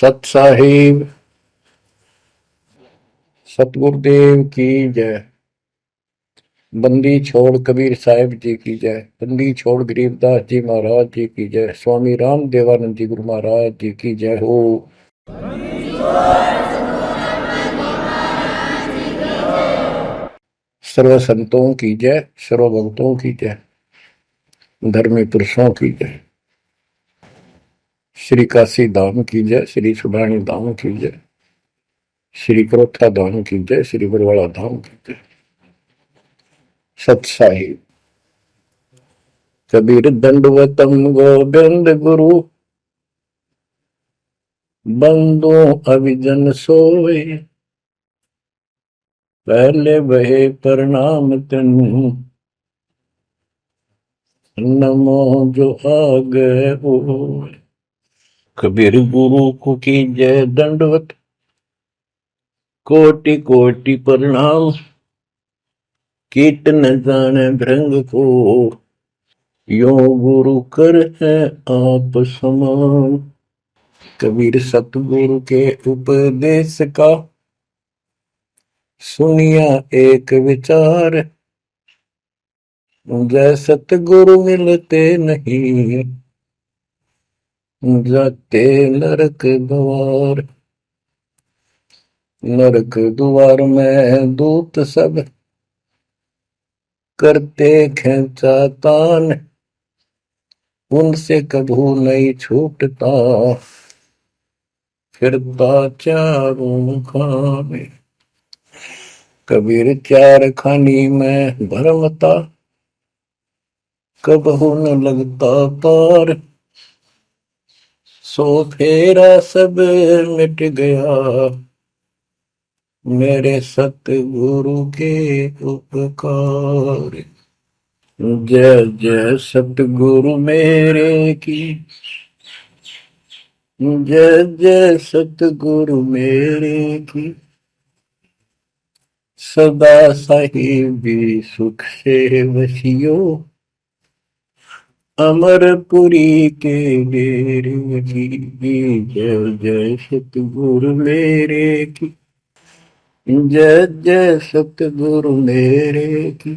सत साहिब सतगुरुदेव की जय। बंदी छोड़ कबीर साहिब जी की जय। बंदी छोड़ गरीबदास जी महाराज जी की जय। स्वामी राम देवानंद जी गुरु महाराज जी की जय हो। सर्व संतों की जय, सर्व भक्तों की जय, धर्मी पुरुषों की जय। श्री काशी धाम की जय, श्री सुडानी धाम की जय, श्री करोथा धाम की जय, श्री बरवाड़ा धाम की जय। सत साहिब कबीर दंडवतम गोविंद गुरु, बंदो अभिजन सोए, पहले बहे प्रणाम तनु, नमो जो आगे हो। कबीर गुरु को की जय दंडवत, कोटि कोटि प्रणाम, कीट न जाने भृंग को, यो गुरु कर है आप समान। कबीर सतगुरु के उपदेश का सुनिया एक विचार, जय सतगुरु मिलते नहीं, जाते नरक द्वार। नरक द्वार में दूत सब करते खेचा तान, उनसे कभू नहीं छूटता, फिरता चारों खाने। कबीर चार खानी में भरमता, कबहू न लगता पार, सो फेरा सब मिट गया, मेरे सतगुरु के उपकार। जय जय सतगुरु मेरे की, जय जय सतगुरु मेरे की, सदा साहिबी सुख से वसियो, अमरपुरी के डेरे की। जय जय सतगुरु मेरे की, जय जय सतगुरु मेरे की,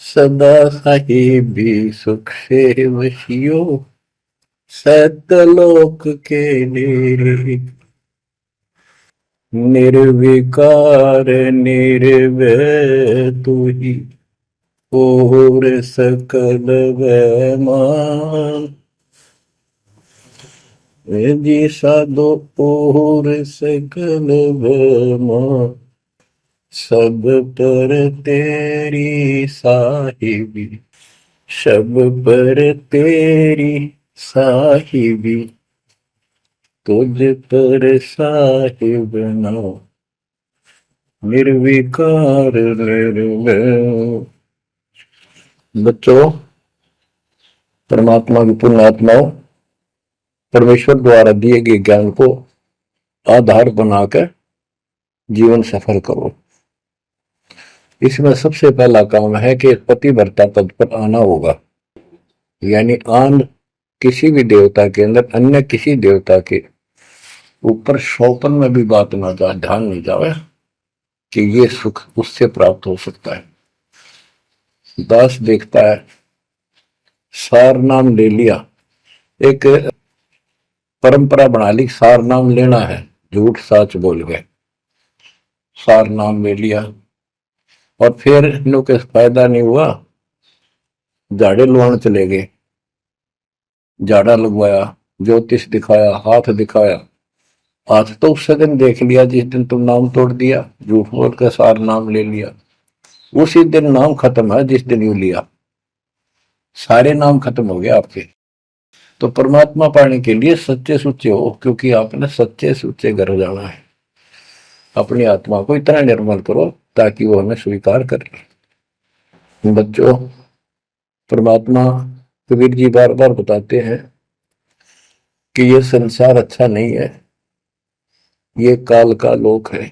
सदा साहिबी सुख से वसियो, सतलोक के डेरे। निर्विकार निर्भय तू ही, और सकल वैमान, जी साधो और सकल वैमान, सब पर तेरी साहिबी, सब पर तेरी साहिबी, तुझ पर साहिब नाम, निर्विकार निर्भय। बच्चों, परमात्मा की पुण्य आत्माओं, परमेश्वर द्वारा दिए गए ज्ञान को आधार बनाकर जीवन सफल करो। इसमें सबसे पहला काम है कि पतिव्रता पद पर आना होगा, यानी आन किसी भी देवता के अंदर अन्य किसी देवता के ऊपर शौपन में भी बात ना जा, ध्यान नहीं जावे कि ये सुख उससे प्राप्त हो सकता है। दास देखता है, सार नाम ले लिया, एक परंपरा बना ली, सार नाम लेना है, झूठ साच बोल गए, सार नाम ले लिया और फिर इनों के फायदा नहीं हुआ, झाड़े लुहान चले गए, झाड़ा लगवाया, ज्योतिष दिखाया, हाथ दिखाया, हाथ तो उस दिन देख लिया जिस दिन तुम नाम तोड़ दिया, झूठ बोल कर सार नाम ले लिया, उसी दिन नाम खत्म है जिस दिन यू लिया, सारे नाम खत्म हो गए आपके। तो परमात्मा पाने के लिए सच्चे सुच्चे हो, क्योंकि आपने सच्चे सुच्चे घर जाना है। अपनी आत्मा को इतना निर्मल करो ताकि वो हमें स्वीकार करे। बच्चों, परमात्मा कबीर जी बार बार बताते हैं कि ये संसार अच्छा नहीं है, ये काल का लोक है,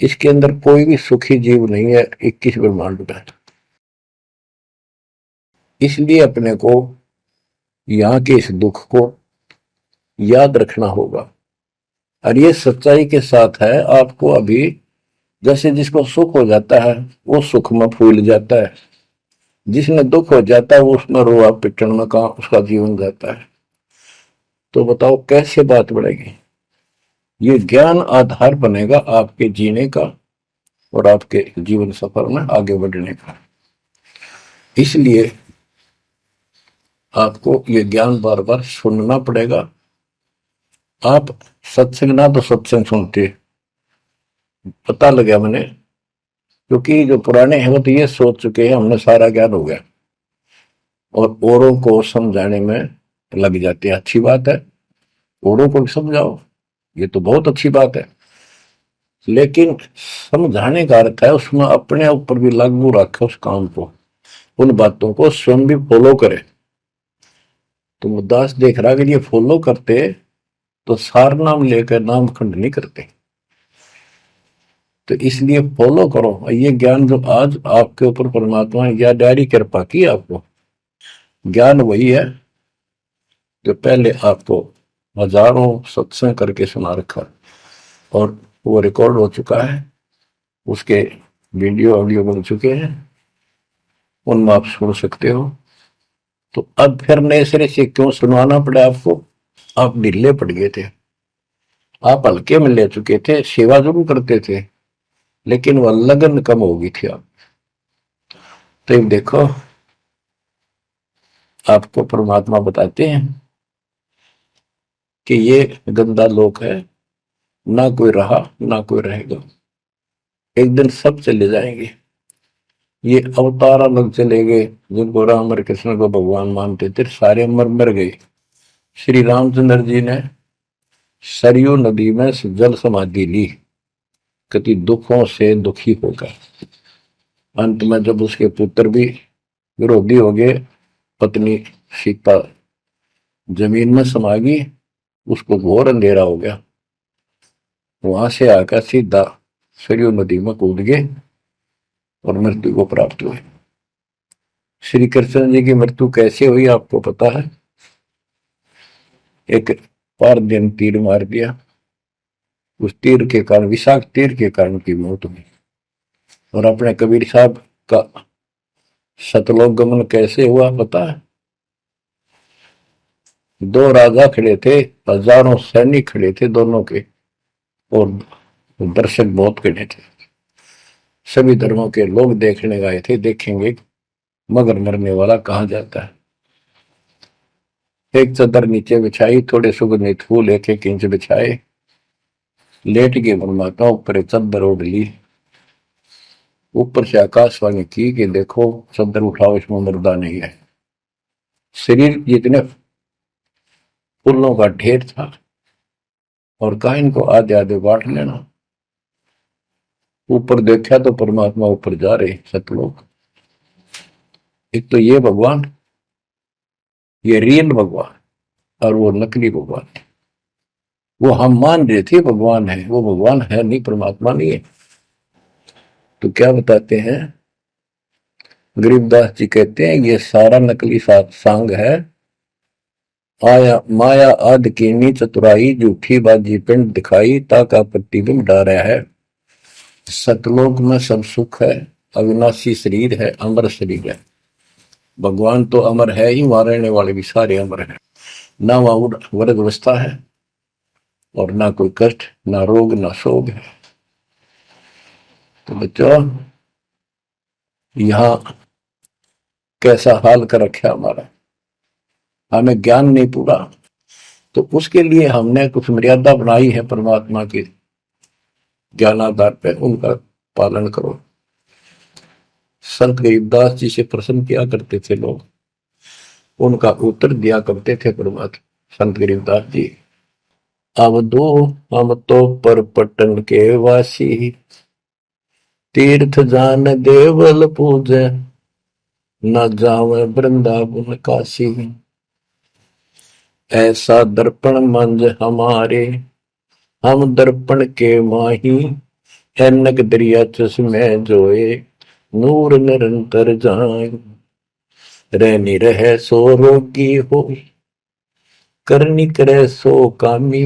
इसके अंदर कोई भी सुखी जीव नहीं है 21 ब्रह्मांड में। इसलिए अपने को यहाँ के इस दुख को, याद रखना होगा। और ये सच्चाई के साथ है। आपको अभी जैसे जिसको सुख हो जाता है वो सुख में फूल जाता है, जिसने दुख हो जाता है वो उसमें रोआ पिटन में कहा उसका जीवन जाता है। तो बताओ कैसे बात बढ़ेगी। ये ज्ञान आधार बनेगा आपके जीने का और आपके जीवन सफर में आगे बढ़ने का। इसलिए आपको ये ज्ञान बार बार सुनना पड़ेगा। आप सत्संग ना तो सत्संग सुनते, पता लगा मैंने, क्योंकि जो पुराने हैं वो तो ये सोच चुके हैं हमने सारा ज्ञान हो गया और औरों को समझाने में लग जाते हैं। अच्छी बात है, औरों को भी समझाओ, ये तो बहुत अच्छी बात है, लेकिन समझाने का अर्थ है उसमें अपने ऊपर भी लागू रखे उस काम को, उन बातों को स्वयं भी फॉलो करे। तो मुद्दास देख रहा कि ये फॉलो करते तो सार नाम लेकर नाम खंड नहीं करते। तो इसलिए फॉलो करो ये ज्ञान जो आज आपके ऊपर परमात्मा ने या डायरी कृपा की आपको। ज्ञान वही है जो पहले आपको हजारों सत्संग करके सुना रखा और वो रिकॉर्ड हो चुका है, उसके वीडियो ऑडियो बन चुके हैं, उनमें आप सुन सकते हो। तो अब फिर नए सिरे से क्यों सुनवाना पड़ा आपको। आप ढीले पड़ गए थे, आप हल्के में ले चुके थे, सेवा जरूर करते थे लेकिन वह लगन कम हो गई थी आप। तो देखो आपको परमात्मा बताते हैं कि ये गंदा लोक है, ना कोई रहा ना कोई रहेगा, एक दिन सब चले जाएंगे। ये अवतार अलग चले गए, जिनको राम और कृष्ण को भगवान मानते थे सारे मर मर गए। श्री रामचंद्र जी ने सरयू नदी में जल समाधि ली, कति दुखों से दुखी होकर। अंत में जब उसके पुत्र भी विरोधी हो गए, पत्नी सीता जमीन में समा गई, उसको घोर अंधेरा हो गया, वहां से आकर सीधा सरयू नदी में कूद गए और मृत्यु को प्राप्त हुए। श्री कृष्ण जी की मृत्यु कैसे हुई आपको पता है। एक पार दिन तीर मार दिया, उस तीर के कारण, विषाक्त तीर के कारण की मौत हुई। और अपने कबीर साहब का सतलोक गमन कैसे हुआ पता है। दो राजा खड़े थे, हजारों सैनिक खड़े थे दोनों के, और दर्शक बहुत खड़े थे, सभी धर्मों के लोग देखने गए थे, देखेंगे मगर मरने वाला कहाँ जाता है। एक चादर नीचे बिछाई, थोड़े सुगंधित फूल एक एक इंच बिछाए, लेट के परमात्मा ऊपर एक चादर ओढ़ ली, ऊपर से आकाशवाणी की कि देखो चादर उठाओ, इसमें मुर्दा नहीं है। शरीर जितने फूलों का ढेर था और कहा इनको आधे आधे बांट लेना। ऊपर देखा तो परमात्मा ऊपर जा रहे सतलोक। एक तो ये भगवान, ये रियल भगवान, और वो नकली भगवान। वो हम मान रहे थे भगवान है, वो भगवान है नहीं, परमात्मा नहीं है। तो क्या बताते हैं गरीबदास जी, कहते हैं ये सारा नकली सांग है, आया माया आदि कीनी चतुराई, झूठी बाजी पिंड दिखाई, ताका प्रतिबिंब डारा है। सतलोक में सब सुख है, अविनाशी शरीर है, अमर शरीर है। भगवान तो अमर है ही, मारने वाले भी सारे अमर है। ना वहां वर्ग अवस्था है और ना कोई कष्ट, ना रोग, ना शोक है। तो बच्चों यहां कैसा हाल कर रखा हमारा, हमें ज्ञान नहीं पूरा, तो उसके लिए हमने कुछ मर्यादा बनाई है परमात्मा के ज्ञानाधार पे, उनका पालन करो। संत गरीबदास जी से प्रश्न किया करते थे लोग, उनका उत्तर दिया करते थे परमात्मा संत गरीबदास जी। अब दो हम तो पर पटन के वासी, तीर्थ जान देवल पूजे, न जावे वृंदावन काशी। ऐसा दर्पण मंज हमारे, हम दर्पण के माही, ऐनक दरिया चश्मे जोए, नूर निरंतर जाए। रहनी रहे सो रोगी हो, करनी करे सो कामी,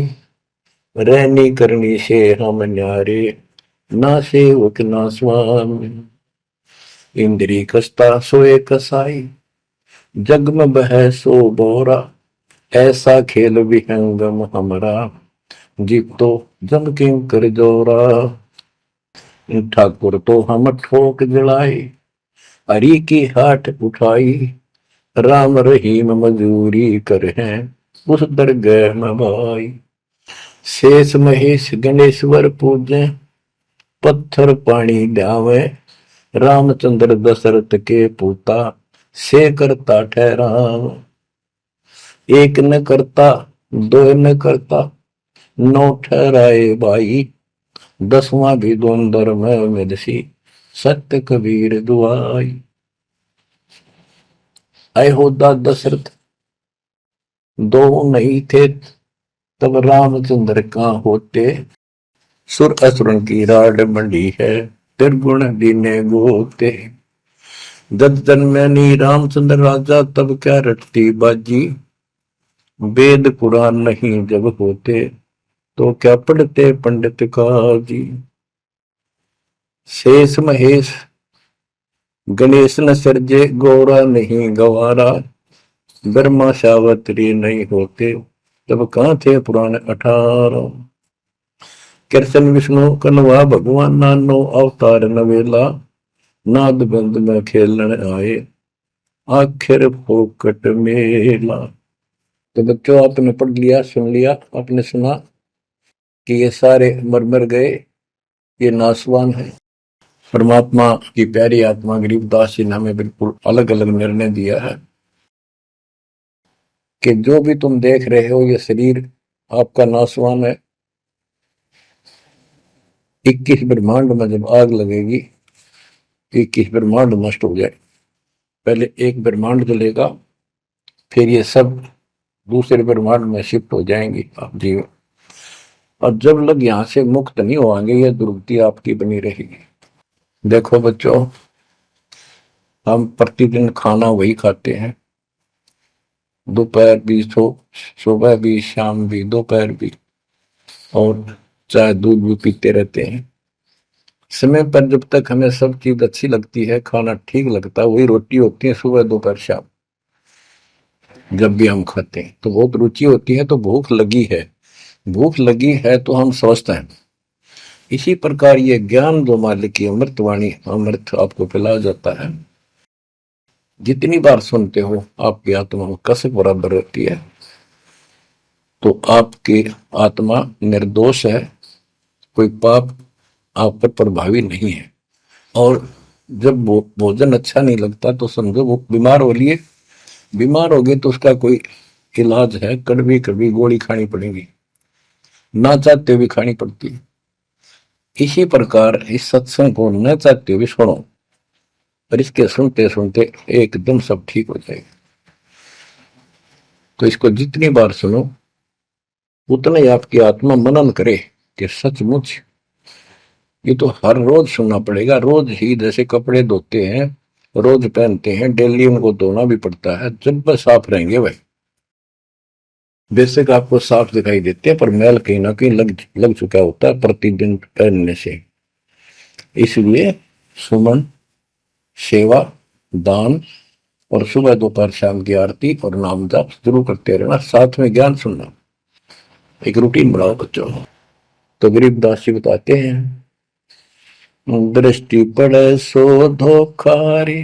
रहनी करनी से हम न्यारे, ना सेवक ना स्वामी। इंद्री कसता सोए कसाई, जग में बह सो बोरा, ऐसा खेल विहंगम हमरा, जीव तो जम किं कर जोरा। ठाकुर तो हम ठोक जड़ाई, हरि की हाट उठाई, राम रहीम मजूरी कर हैं, उस दरगह में भाई। शेष महेश गणेश्वर पूजे, पत्थर पानी ध्यावे, रामचंद्र दशरथ के पूता, से करता ठहराव। एक न करता दो न करता, नौ ठहराए भाई, दसवां भी द्वंद्व में मेदसी, सत्य कबीर दुआई। आए होदा दशरथ दो नहीं थे, तब रामचंद्र का होते, सुर असुरन की राड मंडी है, त्रिगुण दीने गोते। जब जन्मनी रामचंद्र राजा, तब क्या रटती बाजी, वेद पुराण नहीं जब होते, तो क्या पढ़ते पंडित काजी। शेष महेश गणेश न सर्जे, गौरा नहीं गवारा, ब्रह्मा सावत्री नहीं होते, तब कहां थे पुराण 18। कृष्ण विष्णु कन्वा भगवान, नानो अवतार नवेला, नाद बंद में खेलन आए, आखिर फोकट मेला। तो बच्चों आपने पढ़ लिया, सुन लिया, आपने सुना कि ये सारे मर मर गए, ये नासवान है। परमात्मा की प्यारी आत्मा गरीबदास जी ने हमें बिल्कुल अलग अलग निर्णय दिया है कि जो भी तुम देख रहे हो ये शरीर आपका नासवान है। 21 ब्रह्मांड में जब आग लगेगी, 21 ब्रह्मांड नष्ट हो जाए, पहले एक ब्रह्मांड जलेगा, फिर ये सब दूसरे ब्रह्मांड में शिफ्ट हो जाएंगे आप जीव। और जब लग यहां से मुक्त नहीं होंगे, ये दुर्गति आपकी बनी रहेगी। देखो बच्चों, हम प्रतिदिन खाना वही खाते हैं, दोपहर भी, सुबह भी, शाम भी, दोपहर भी, और चाय दूध भी पीते रहते हैं। समय पर जब तक हमें सब चीज अच्छी लगती है, खाना ठीक लगता है, वही रोटी होती है सुबह दोपहर शाम। जब भी हम खाते हैं तो बहुत रुचि होती है, तो भूख लगी है, भूख लगी है तो हम स्वस्थ हैं। इसी प्रकार ये ज्ञान जो मालिक की अमृतवाणी, अमृत आपको पिलाया जाता है, जितनी बार सुनते हो आपकी आत्मा में कसक बराबर रहती है। तो आपकी आत्मा निर्दोष है, कोई पाप आप पर प्रभावी नहीं है। और जब भोजन अच्छा नहीं लगता तो समझो वो बीमार हो लिए, बीमार हो गए तो उसका कोई इलाज है, कड़वी कड़वी गोली खानी पड़ेगी, ना चाहते हुए खानी पड़ती है। इसी प्रकार इस सत्संग को न चाहते हुए सुनो, और इसके सुनते सुनते एकदम सब ठीक हो जाएगा। तो इसको जितनी बार सुनो उतना ही आपकी आत्मा मनन करे कि सचमुच ये तो हर रोज सुनना पड़ेगा। रोज ही जैसे कपड़े धोते हैं, रोज पहनते हैं, डेली उनको धोना भी पड़ता है, जब बस साफ रहेंगे भाई। बेशक आपको साफ दिखाई देते हैं, पर मैल कहीं ना कहीं लग चुका होता है प्रतिदिन पहनने से। इसलिए सुमन, सेवा, दान और सुबह दोपहर शाम की आरती और नाम जाप जरूर करते रहना, साथ में ज्ञान सुनना, एक रूटीन बनाओ बच्चों। तो गरीबदास जी बताते हैं, दृष्टि पड़े सो धोखारी,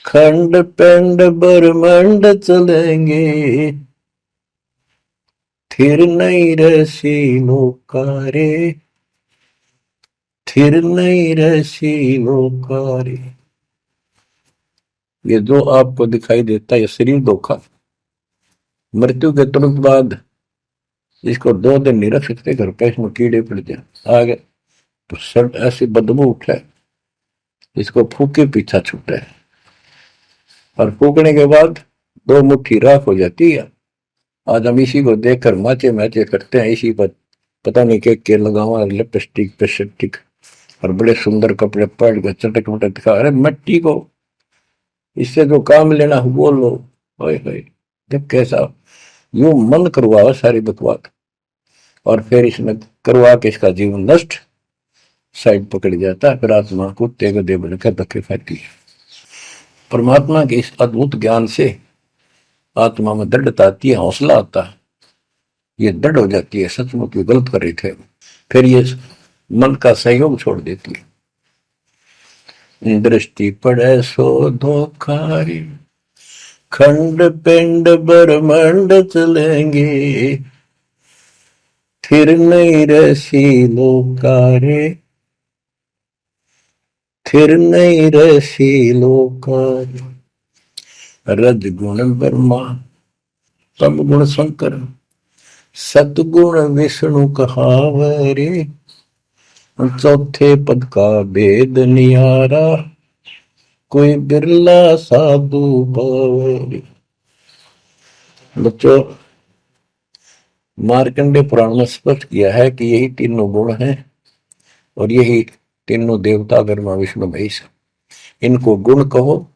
खंड पेंड ब्रह्मंड चलेंगे, थिर नहीं रसी लोकारे, थिर नहीं रसी लोकारे। ये जो आपको दिखाई देता है ये शरीर धोखा, मृत्यु के तुरंत बाद इसको 2 दिन नहीं रख सकते घर पे, इसमें कीड़े पड़ जाए आगे तो सब ऐसी बदबू उठे, इसको फूके पीछा छूटे, और फूकने के बाद 2 मुट्ठी राख हो जाती है। आज हम इसी को देखकर माचे मैचे करते हैं, इसी पर पता नहीं के लगावा, लिपस्टिक पेस्टिक और बड़े सुंदर कपड़े पहन कर चटक मटक दिखा। अरे मिट्टी को, इससे जो काम लेना वो लो। जब कैसा यूं मन करवा सारी बकवास, और फिर इसने करवा के इसका जीवन नष्ट साइड पकड़ जाता है। फिर आत्मा कुत्ते गधे बनकर धक्के खाती है। परमात्मा के इस अद्भुत ज्ञान से आत्मा में दृढ़ता आती है, हौसला आता है, ये दृढ़ हो जाती है, सचमुच गलत कर रहे थे। फिर ये मन का सहयोग छोड़ देती है। दृष्टि पड़े सो धोखारी, खंड पिंड ब्रह्मांड चलेंगे, फिर नहीं रसी लोकारे, फिर नहीं रसी लोकारे। रजगुण ब्रह्मा, तम गुण शंकर, सतगुण विष्णु कहावरे, चौथे पद का भेद नियारा, कोई बिरला साधु पावरे। बच्चों, मार्कंडे पुराण में स्पष्ट किया है कि यही तीनों गुण हैं और यही तीनों देवता ब्रह्मा विष्णु महेश। इनको गुण कहो,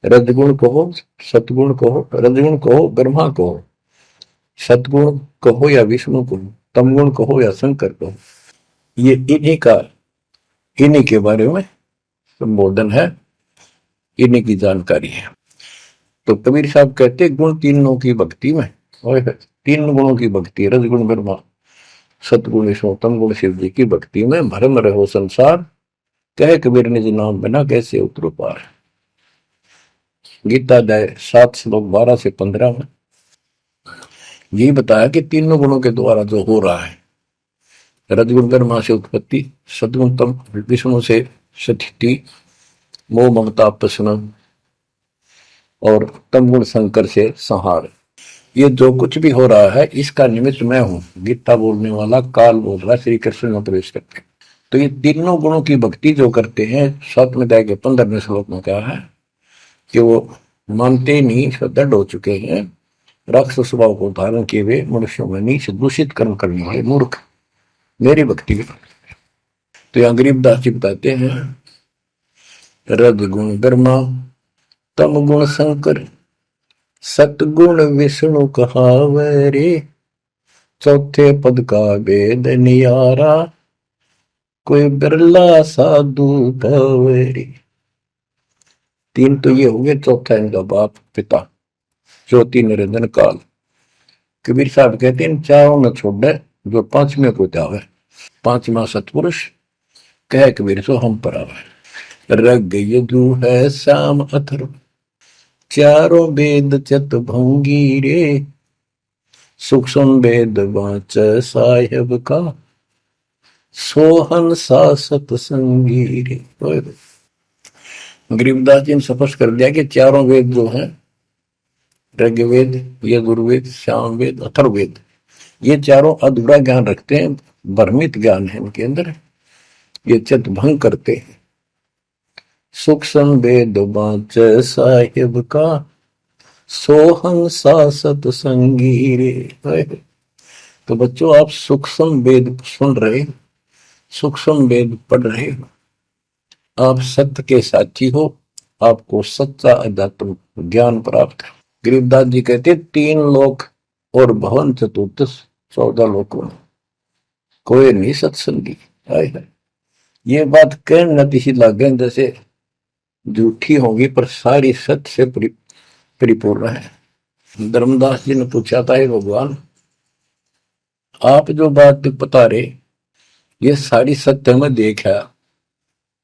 रजगुण कहो, सतगुण कहो, रजगुण कहो ब्रह्मा कहो, सतगुण कहो या विष्णु कहो, तमगुण कहो या शंकर कहो, ये इन्हीं के बारे में संबोधन है, इन्हीं की जानकारी है। तो कबीर साहब कहते गुण तीनों की भक्ति में, और तीन गुणों की भक्ति, रजगुण ब्रह्मा, सतगुण विष्णु, तमगुण शिव जी की भक्ति में भरम रहो संसार, कहे कबीर निज नाम बिना कैसे उतरो पार। गीता अध्याय 7 श्लोक 12 से 15 में यही बताया कि तीनों गुणों के द्वारा जो हो रहा है, रजगुण ब्रह्मा से उत्पत्ति, सदगुण तम विष्णु से स्थिति, मोह ममता प्रश्न, और तमगुण शंकर से संहार। ये जो कुछ भी हो रहा है इसका निमित्त मैं हूं, गीता बोलने वाला काल बोल रहा, श्री कृष्ण में प्रवेश करते। तो ये तीनों गुणों की भक्ति जो करते हैं, 7वें अध्याय के 15वें श्लोक में कहा है कि वो मानते नहीं, दृढ़ हो चुके हैं, राक्षस स्वभाव को धारण किए हुए मनुष्यों में नीच दूषित कर्म करने वाले मूर्ख मेरी भक्ति में। तो यहाँ गरीबदास जी बताते हैं, रजगुण ब्रह्मा, तमगुण शंकर, सतगुण विष्णु कहावरे, चौथे पद का भेद नियारा, कोई बिरला साधु पावरे। तीन तो ये हो गए, चौथा इनका बाप पिता ज्योति निरंजन काल। कबीर साहब कहते हैं चारों न छोड़े जो पांचवें को जावे, पांचवा सतपुरुष कह कबीर सो हम पर आवे। रग यदु है श्याम अथर्व, चारों वेद चत भंगी रे, सूक्ष्म वेद वाच साहेब का, सोहन सा सतसंगी रे। गरीबदास जी ने स्पष्ट कर दिया कि चारों वेद जो हैं, ऋग्वेद, यजुर्वेद, सामवेद, अथर्ववेद, ये चारों अधूरा ज्ञान रखते हैं, भ्रमित ज्ञान है इनके अंदर, ये चित भंग करते हैं। सूक्ष्म वेद वाच साहिब का, सोहं सा सतसंगी रे। तो बच्चों, आप सूक्ष्म वेद सुन रहे, सूक्ष्म वेद पढ़ रहे, आप सत्य के साथी हो, आपको सच्चा अध्यात्म ज्ञान प्राप्त है। गरीबदास जी कहते 3 लोक और भवन चतुर्दश 14 लोकों में कोई नहीं सत्संगी। ये बात कहने नती लागे जैसे झूठी होगी, पर सारी सत्य से परिपूर्ण है। धर्मदास जी ने पूछा था, भगवान आप जो बात बता रहे ये सारी सत्य में देखा,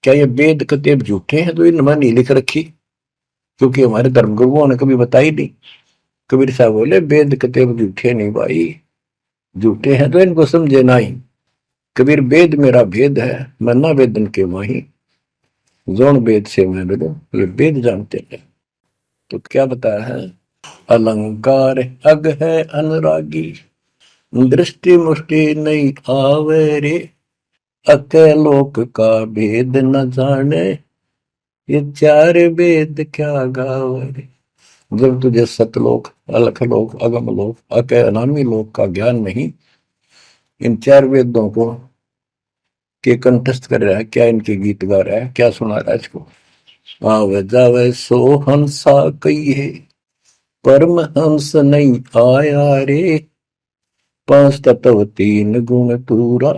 क्या ये वेद कतेब झूठे हैं तो इनमें नहीं लिख रखी? क्योंकि हमारे धर्म गुरुओं ने कभी बताई नहीं। कबीर साहब बोले वेद कतेब झूठे नहीं भाई, झूठे हैं तो इनको समझे नहीं। कबीर वेद मेरा भेद है, मैं ना वेदन के माही, जोन वेद से मैं मिलूं, ये वेद जानते हैं। तो क्या बताया है, अलंकार अग है अनुरागी, दृष्टि मुष्टि नहीं आवे रे, अकेलोक का भेद न जाने, ये 4 वेद क्या गावे। जब तुझे सतलोक, अलखलोक, अगमलोक, अके अनामी लोक का ज्ञान नहीं, इन 4 वेदों को के कंठस्थ कर रहा है, क्या इनके गीत गा रहा है, क्या सुना रहा है इसको। आवे जावे सो हंसा कही है, परमहंस नहीं आया रे, पांच तत्व तीन गुण पूरा,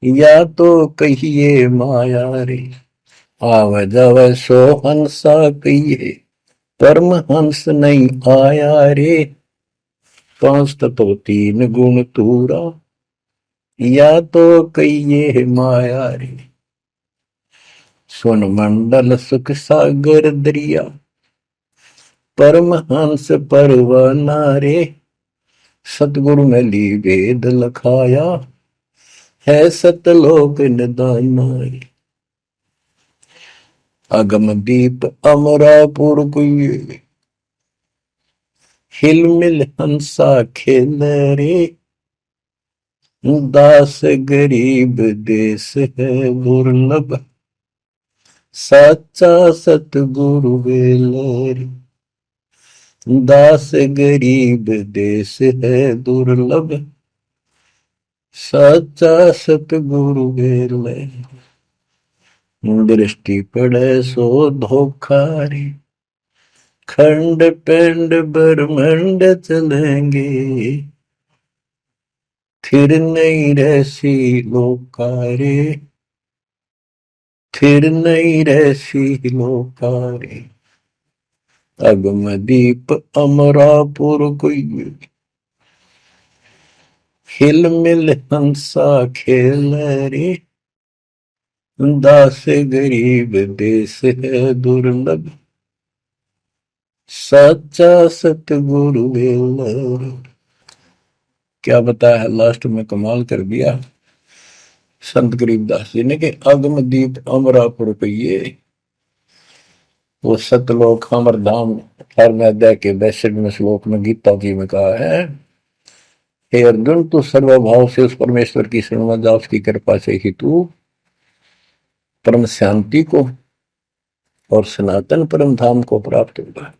या तो कहिए माया रे, आव जव सो हंसा कहिए। परमहंस नहीं आया रे, पांच तत्व तीन गुण तूरा, या तो कहिए माया रे। सुन मंडल सुख सागर दरिया, परमहंस परवाना रे, सतगुरु में ली वेद लखाया, है सतलोक निदाना रे। अगम दीप अमरापुर कुए, हिल मिल हंसा खेल रे, दास गरीब देश है दुर्लभ, साचा सतगुरु वेल रे। दास गरीब देश है दुर्लभ, साचा सतगुरु वेल रे। दृष्टि पड़े सो धोखा रे, खंड पिंड ब्रह्मंड चलेंगे, फिर नहीं रहसी लोकारे, फिर नहीं रहसी लोकारे। अगम दीप अमरापुर कोई, हिल मिल हंसा खेल रे, दास गरीब देश है दुर्लभ, सच्चा सतगुरु वेल। क्या बताया लास्ट में, कमाल कर दिया संत गरीबदास जी ने कि अगम दीप अमरापुर पे, वो सतलोक अमर धाम 18वें अध्याय के 62वें श्लोक में गीता जी में कहा है, हे अर्जुन तू सर्वभाव से उस परमेश्वर की शरण जा, उसकी कृपा से ही तू परम शांति को और सनातन परम धाम को प्राप्त होगा।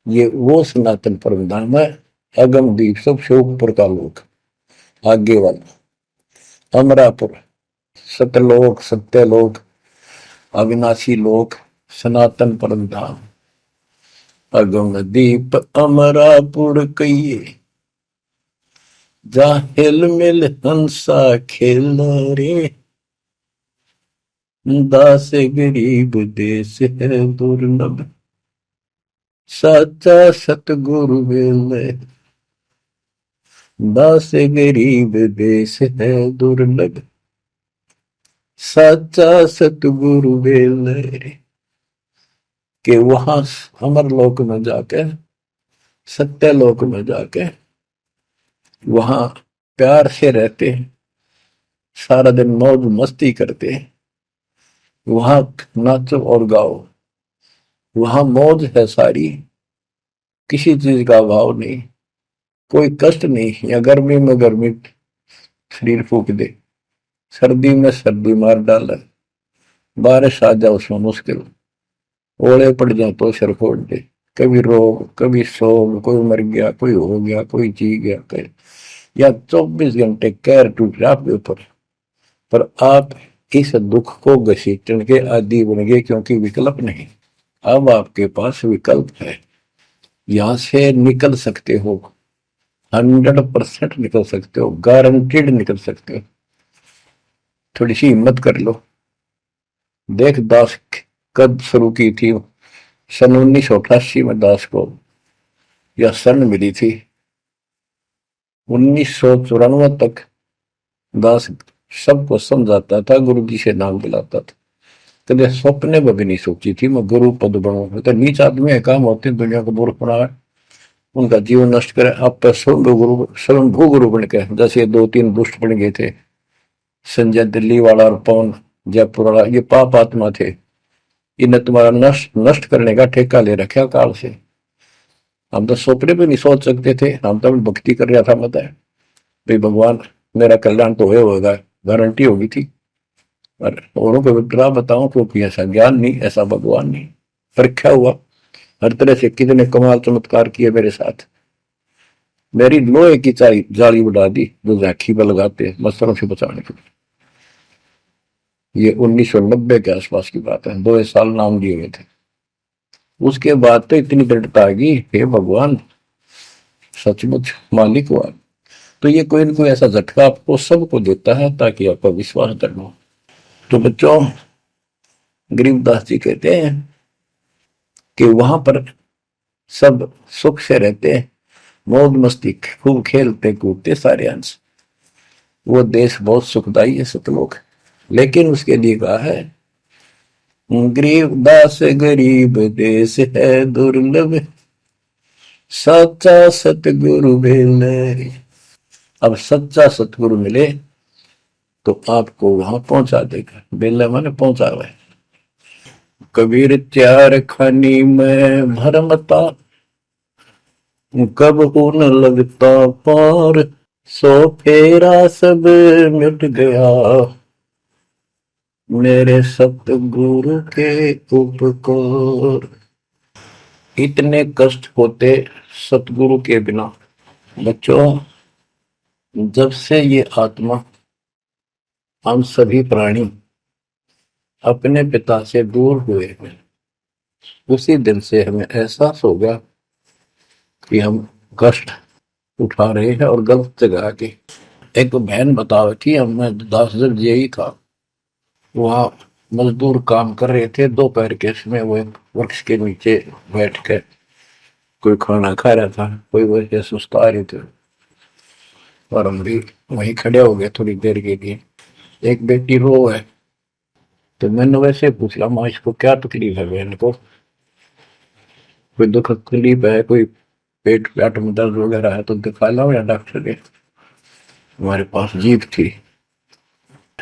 ये वो सनातन परम धाम है, अगम दीप सबसे ऊपर का लोक, आगे वाला अमरापुर, सतलोक सत्यलोक अविनाशी लोक, सनातन परम धाम। अगम दीप अमरापुर कहिए, जा हिल मिल हंसा खेल रे, दास गरीब देश है दुर्लभ, साचा सतगुरु वेल। दास गरीब देश है दुर्लभ, साचा सतगुरु वेल। कि वहां अमर लोक में जाके, सत्य लोक में जाके वहां प्यार से रहते हैं, सारा दिन मौज मस्ती करते हैं, वहां नाचो और गाओ, वहां मौज है सारी, किसी चीज का अभाव नहीं, कोई कष्ट नहीं। या गर्मी में गर्मी शरीर फूक दे, सर्दी में सर्दी मार डाले, बारिश आ जाए उसमें मुश्किल, ओले पड़ जाए तो सिर फोड़ दे, कभी रोग कभी शोक, कोई मर गया, कोई हो गया, कोई जी गया, कोई या 24 घंटे कैर टूट रहा आपके ऊपर, पर आप इस दुख को घसीटने के आदि बन गए, क्योंकि विकल्प नहीं। अब आपके पास विकल्प है, यहां से निकल सकते हो, 100% निकल सकते हो, गारंटीड निकल सकते हो। थोड़ी सी हिम्मत कर लो। देख दास कब शुरू की थी, सन 1988 में दास को यह शरण मिली थी। 1994 तक दास सबको समझाता था, गुरु जी से नाम दिलाता था, कभी सपने में भी नहीं सोची थी मैं गुरु पद बनूं। तो नीच आदमी है, काम होते हैं दुनिया को मूर्ख बनाए, उनका जीवन नष्ट करे, आप स्वयंभू गुरु बन के, जैसे 2-3 दुष्ट बन गए थे, संजय दिल्ली वाला और पवन जयपुर वाला, ये पाप आत्मा थे, इन्हें तुम्हारा नष्ट करने का ठेका ले रखा काल से। हम तो सपने भी नहीं सोच सकते थे, हम तो भक्ति कर रहा था, मतलब भाई भगवान मेरा कल्याण तो होगा, गारंटी होगी थी। और औरों को विग्रह बताऊं क्योंकि ऐसा ज्ञान नहीं, ऐसा भगवान नहीं, परीक्षा हुआ हर तरह से। कितने कमाल चमत्कार किए मेरे साथ, मेरी लोहे की जाली उड़ा दी जो झांकी पर लगाते मच्छरों से बचाने के लिए। ये 1990 के आसपास की बात है, 2 साल नाम लिए हुए थे। उसके बाद तो इतनी दृढ़ता आ गई, हे भगवान सचमुच मालिक हुआ। तो ये कोई ना कोई ऐसा झटका आपको सबको देता है ताकि आपका विश्वास दृढ़ हो। तो बच्चों, गरीबदास जी कहते हैं कि वहां पर सब सुख से रहते हैं, मौज मस्ती खूब खेलते कूदते सारे अंश। वो देश बहुत सुखदाई है सतलोक, लेकिन उसके लिए कहा है गरीबदास गरीब देश है दुर्लभ, सच्चा सतगुरु मिले। अब सच्चा सतगुरु मिले तो आपको वहां पहुंचा देगा। बेला माने पहुंचा हुआ है। कबीर चार खानी में भरमता, कब न लगता पार, सो फेरा सब मिट गया, मेरे सतगुरु के उपकार। इतने कष्ट होते सतगुरु के बिना। बच्चों, जब से ये आत्मा, हम सभी प्राणी अपने पिता से दूर हुए हैं, उसी दिन से हमें एहसास हो गया कि हम कष्ट उठा रहे हैं और गलत जगह के। एक बहन बता रही थी, मैं 10 यही था, वहां मजदूर काम कर रहे थे, दोपहर के समय वो एक वृक्ष के नीचे बैठ कर कोई खाना खा रहा था, कोई वैसे सुस्ता रहे थे और हम भी वहीं खड़े हो गए थोड़ी देर के लिए। एक बेटी रो है, तो मैंने वैसे पूछा, माँ इसको क्या तकलीफ है, बहन को कोई दुख तकलीफ है, कोई पेट पेट में दर्द वगैरह है तो दिखा लाओ या डॉक्टर के। हमारे पास जीप थी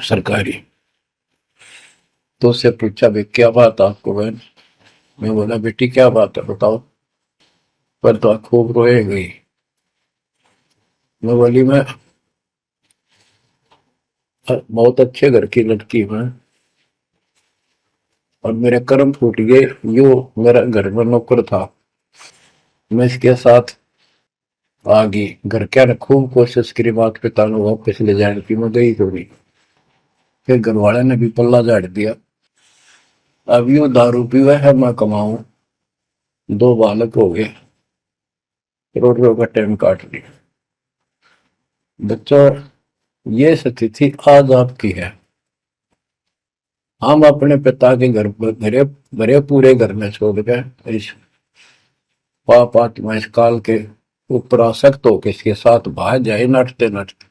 सरकारी, तो उससे पूछा भाई क्या बात आपको बहन। मैं बोला बेटी क्या बात है बताओ। पर तो खूब रोए गई। मैं बोली मैं बहुत अच्छे घर की लड़की हूं और मेरे कर्म फूट गए। यो मेरा घर में नौकर था, मैं इसके साथ आ गई। घर क्या ने खूब कोशिश करी माता पिता ने वापस ले जाने की, मैं गई थोड़ी। फिर घर वाले ने भी पल्ला झाड़ दिया। अब यू दारू पीवा है, मैं कमाऊं, 2 बालक हो गए, करोड़ों का टाइम काट लिया। बच्चों, ये स्थिति आज आपकी है। हम अपने पिता के घर भरे भरे पूरे घर में छोड़ गए, इस पाप आत्मा इस काल के ऊपर आसक्त होकर इसके साथ भाग जाए नटते नटते।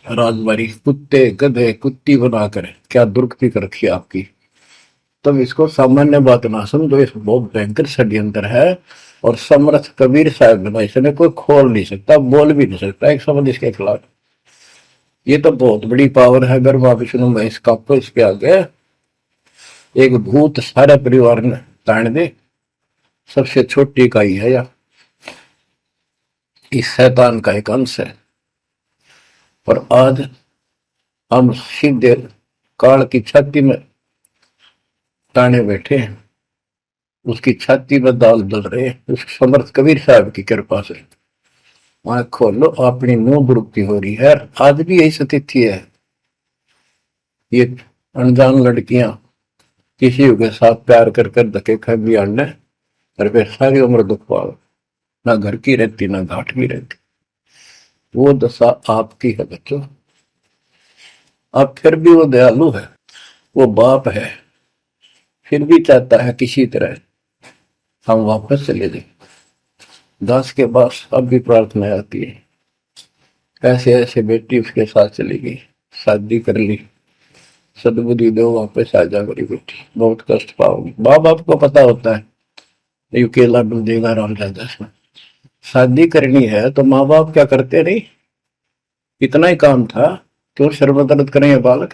राजबारी कुत्ते गधे कुत्ती बनाकर क्या दुर्गति कर रखी आपकी। तब इसको सामान्य बात ना समझो, इस बहुत भयंकर षड्यंत्र है। और समर्थ कबीर साहब ने इसने कोई खोल नहीं सकता, बोल भी नहीं सकता एक शब्द इसके खिलाफ। ये तो बहुत बड़ी पावर है। अगर वहां विष्णु में इसका इसके आगे एक भूत सारे परिवार ने ताण दे, सबसे छोटी इकाई है या इस शैतान का एक अंश है। और आज हम सीधे काल की छाती में ताने बैठे हैं, उसकी छाती में दाल डल रहे हैं उस समर्थ कबीर साहब की कृपा से। वहां खोलो, अपनी मुंह बुरुक्ति हो रही है। आज भी यही स्थिति है। ये अनजान लड़कियां किसी के साथ प्यार कर कर धके खा भी आने और फिर सारी उम्र दुख पाओ, ना घर की रहती ना घाट की रहती। वो दशा आपकी है बच्चों। अब फिर भी वो दयालु है, वो बाप है, फिर भी चाहता है किसी तरह हम वापस चले जाए। दास के पास अब भी प्रार्थना आती है, ऐसे ऐसे बेटी उसके साथ चली गई, शादी कर ली, सदबुद्धि दो वापस आ जा मेरी बेटी, बहुत कष्ट पाओगी। माँ बाप को पता होता है ये केला डूबेगा राम दादा से। शादी करनी है तो माँ बाप क्या करते नहीं, इतना ही काम था, क्यों शर्मदर्द करें ये बालक।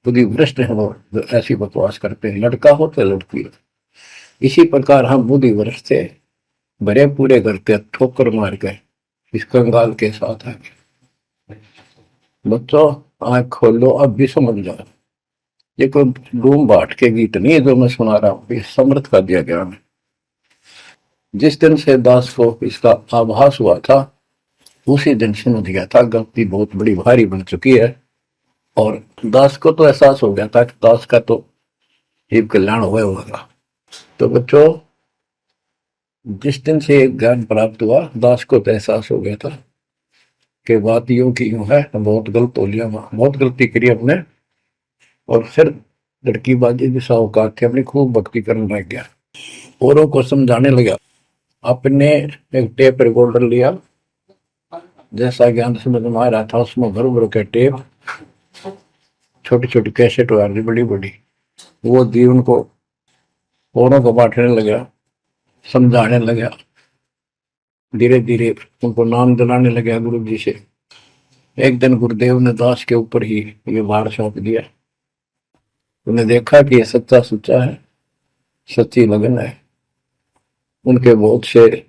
बुद्धि भ्रष्ट है वो जो ऐसी बकवास करते हैं, लड़का हो तो लड़की हो। इसी प्रकार हम बुद्धि भ्रष्ट थे, भरे पूरे करते ठोकर मार गए इस कंगाल के साथ आगे। बच्चों आंख खोलो, अब भी समझ जाओ। ये कोई डूम बाट के गीत नहीं है जो मैं सुना रहा हूं, ये समर्थ का दिया गया है। जिस दिन से दास को इसका आभास हुआ था उसी दिन समझ गया था गलती बहुत बड़ी भारी बन चुकी है। और दास को तो एहसास हो गया था कि दास का तो जीव कल्याण हुआ होगा। तो बच्चों, जिस दिन से ज्ञान प्राप्त हुआ, दास को तो एहसास हो गया था कि बात यूं की यूं है, बहुत गलत हो लिया, बहुत गलती करी हमने। और फिर लड़की बाजी भी साहूकार थे, अपनी खूब भक्ति करने लग गया, औरों को समझाने लगा। अपने एक टेप रिकॉर्डर लिया, जैसा ज्ञान समझ में आ रहा था उसमें भर भर के टेप, छोटी छोटी कैसेट आ रही बड़ी बड़ी, वो दी उनको, औरों को बांटने लगा, समझाने लगा, धीरे धीरे उनको नाम दिलाने लगा गुरु जी से। एक दिन गुरुदेव ने दास के ऊपर ही ये भार सौंप दिया। उन्हें देखा कि ये सच्चा सुच्चा है, सच्ची लगन है। उनके बहुत से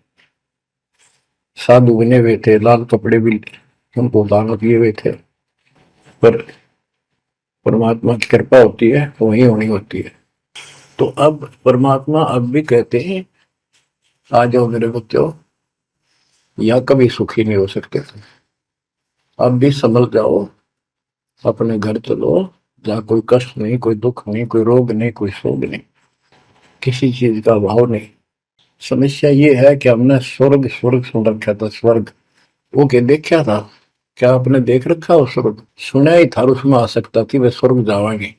साधु बने हुए थे, लाल कपड़े भी उनको दान किए हुए थे, पर परमात्मा की कृपा होती है तो वही होनी होती है। तो अब परमात्मा अब भी कहते हैं, आ जाओ मेरे बच्चों, या कभी सुखी नहीं हो सकते, अब भी संभल जाओ, अपने घर चलो, जहाँ कोई कष्ट नहीं, कोई दुख नहीं, कोई रोग नहीं, कोई शोक नहीं, किसी चीज का अभाव नहीं। समस्या ये है कि हमने स्वर्ग स्वर्ग सुन रखा था, स्वर्ग वो के देखा था, क्या आपने देख रखा हो स्वर्ग? सुना ही था, उसमें आ सकता थी वे स्वर्ग जावाएंगे,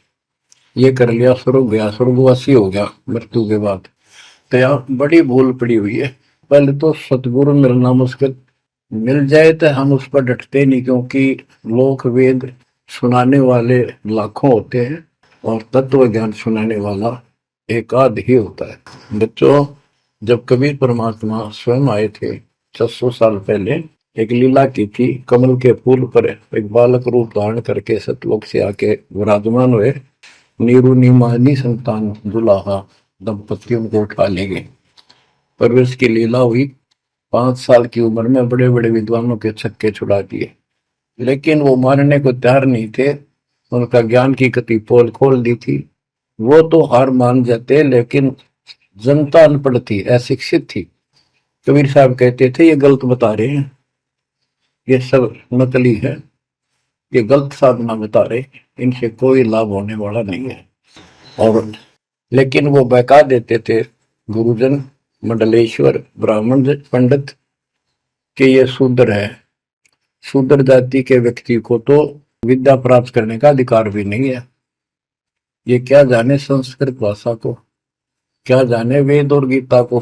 ये कर लिया स्वर्ग गया, स्वर्गवासी हो गया मृत्यु के बाद। तो यहाँ बड़ी भूल पड़ी हुई है। पहले तो सतगुरु मिलना मुश्किल, मिल जाए तो हम उस पर डटते नहीं, क्योंकि लोक वेद सुनाने वाले लाखों होते हैं और तत्व ज्ञान सुनाने वाला एक आध ही होता है। बच्चों, जब कबीर परमात्मा स्वयं आए थे 600 साल पहले, एक लीला की थी, कमल के फूल पर एक बालक रूप धारण करके सतलोक से आके विराजमान हुए। नीरू नीमानी संतान दुलाहा दंपतियों को उठा ले गए। परवरिश की लीला हुई। 5 साल की उम्र में बड़े बड़े विद्वानों के छक्के छुड़ा दिए, लेकिन वो मानने को तैयार नहीं थे। उनका ज्ञान की कति पोल खोल दी थी, वो तो हार मान जाते, लेकिन जनता अनपढ़ थी, अशिक्षित थी। कबीर साहब कहते थे, ये गलत बता रहे हैं, ये सब नकली है, ये गलत साधना बता रहे, इनसे कोई लाभ होने वाला नहीं है। और लेकिन वो बहका देते थे गुरुजन, मंडलेश्वर, ब्राह्मण पंडित, कि ये शूद्र है। शूद्र जाति के व्यक्ति को तो विद्या प्राप्त करने का अधिकार भी नहीं है। ये क्या जाने संस्कृत भाषा को, क्या जाने वेद और गीता को,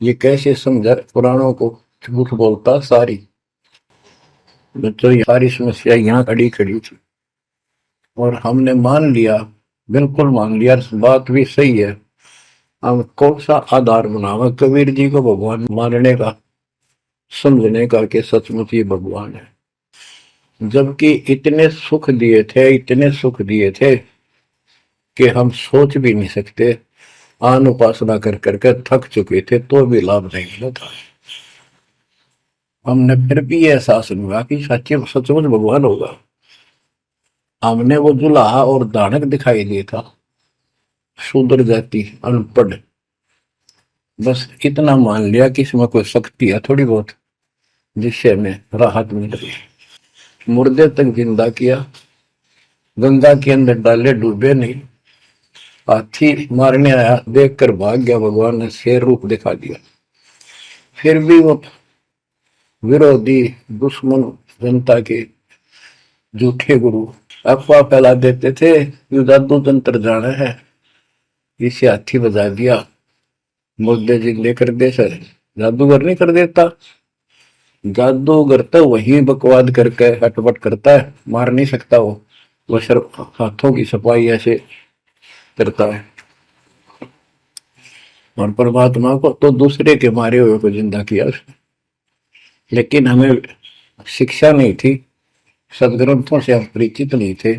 ये कैसे समझा पुराणों को, झूठ बोलता सारी। बच्चों, ये सारी समस्या यहाँ खड़ी खड़ी थी और हमने मान लिया, बिल्कुल मान लिया, बात भी सही है। हम कौन सा आधार बनावा कबीर जी को भगवान मानने का, समझने का कि सचमुच ये भगवान है, जबकि इतने सुख दिए थे, इतने सुख दिए थे कि हम सोच भी नहीं सकते। आन उपासना कर करके थक चुके थे तो भी लाभ नहीं मिला था। हमने फिर भी ये एहसास नहीं हुआ कि सच्चे सचमुच भगवान होगा। हमने वो जुलाहा और दानक दिखाई दिया था, शूद्र जाति, अनपढ़, बस इतना मान लिया कि इसमें कोई शक्ति है थोड़ी बहुत, जिससे हमें राहत मिल रही। मुर्दे तक जिंदा किया, गंगा के अंदर डाले, डूबे नहीं। हाथी मारने आया, देखकर भाग गया, भगवान ने शेर रूप दिखा दिया। फिर भी वो विरोधी, दुश्मन, जनता के झूठे गुरु अफवाह फैला देते थे, यू जादू तंत्र जाना है, इसे हाथी बजा दिया, मुर्दे जिंदे कर दे। सर, जादूगर नहीं कर देता, जादूगर तो वही बकवाद करके हटपट करता है, मार नहीं सकता वो सिर्फ हाथों की सफाई ऐसे करता है। और परमात्मा को तो दूसरे के मारे हुए को जिंदा किया उसने। लेकिन हमें शिक्षा नहीं थी, सदग्रंथों से हम परिचित नहीं थे,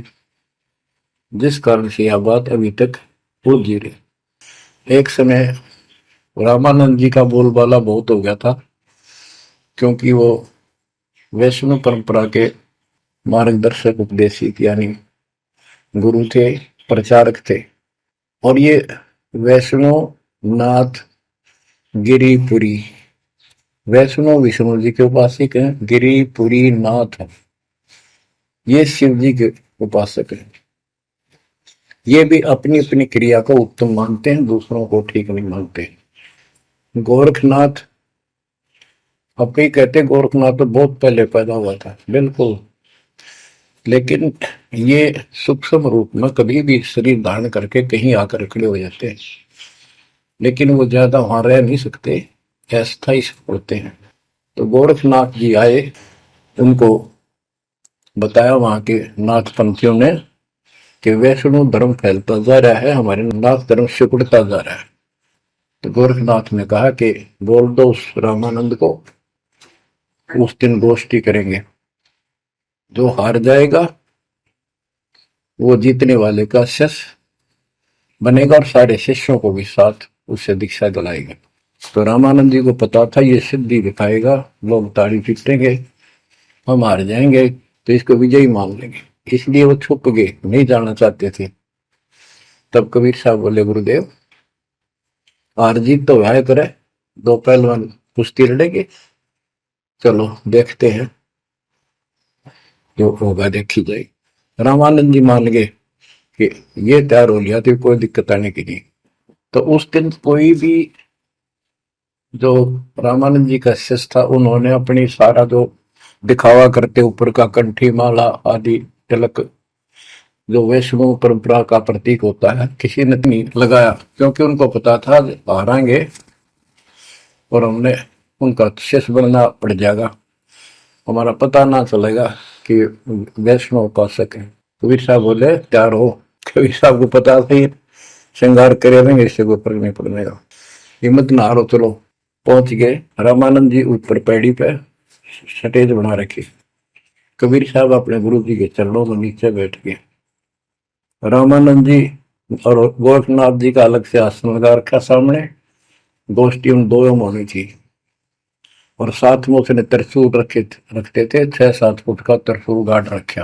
जिस कारण से यह बात अभी तक उलझी रही। एक समय रामानंद जी का बोलबाला बहुत हो गया था, क्योंकि वो वैष्णव परंपरा के मार्गदर्शक, उपदेशिक यानी गुरु थे, प्रचारक थे। और ये वैष्णव नाथ गिरिपुरी, वैष्णव विष्णु जी के उपासक हैं, गिरिपुरी नाथ है, ये शिव जी के उपासक हैं। ये भी अपनी अपनी क्रिया को उत्तम मानते हैं, दूसरों को ठीक नहीं मानते। गोरखनाथ अब ही कहते गोरखनाथ तो बहुत पहले पैदा हुआ था, बिल्कुल, लेकिन ये सूक्ष्म रूप में कभी भी शरीर धारण करके कहीं आकर खड़े हो जाते हैं, लेकिन वो ज्यादा वहां रह नहीं सकते, अस्थायी होते हैं। तो गोरखनाथ जी आए, उनको बताया वहां के नाथ पंथियों ने कि वैष्णव धर्म फैलता जा रहा है, हमारे नाथ धर्म सिकुड़ता जा रहा है। तो गोरखनाथ ने कहा कि बोल दो उस रामानंद को, उस दिन गोष्ठी करेंगे, जो हार जाएगा वो जीतने वाले का शिष्य बनेगा और सारे शिष्यों को भी साथ उससे दीक्षा दिलाएगा। तो रामानंद जी को पता था ये सिद्धि दिखाएगा, लोग ताड़ी पीटेंगे, हम हार जाएंगे, तो इसको विजयी मान लेंगे, इसलिए वो छुप गए, नहीं जाना चाहते थे। तब कबीर साहब बोले गुरुदेव, हार जीत तो वह करे, दो पहलवान कुश्ती लड़ेंगे, चलो देखते हैं, जो होगा देखी जाए। रामानंद जी मान गए कि ये तैयार हो लिया तो कोई दिक्कत आने की नहीं। तो उस दिन कोई भी जो रामानंद जी का शिष्य था, उन्होंने अपनी सारा जो दिखावा करते ऊपर का कंठी माला आदि तिलक जो वैष्णव परंपरा का प्रतीक होता है, किसी ने नहीं लगाया, क्योंकि उनको पता था हारेंगे और हमने उनका शिष्य बनना पड़ जाएगा, हमारा पता ना चलेगा कि वैष्णव उपासक है। कबीर साहब बोले तैयार हो। कबीर साहब को पता था श्रृंगार करे रहेंगे, इससे कोई फर्क नहीं पड़ने का, हिम्मत ना हारो, चलो। पहुंच गए, रामानंद जी ऊपर पैड़ी पे स्टेज बना रखी, कबीर साहब अपने गुरु जी के चरणों में नीचे बैठ गए, रामानंद जी और गोरखनाथ जी का अलग से आसन लगा रखा सामने, गोष्ठी उन दो में होनी थी, और साथ में उसने त्रिशूल रखते थे, 6-7 फुट का त्रिशूल गाड़ रखा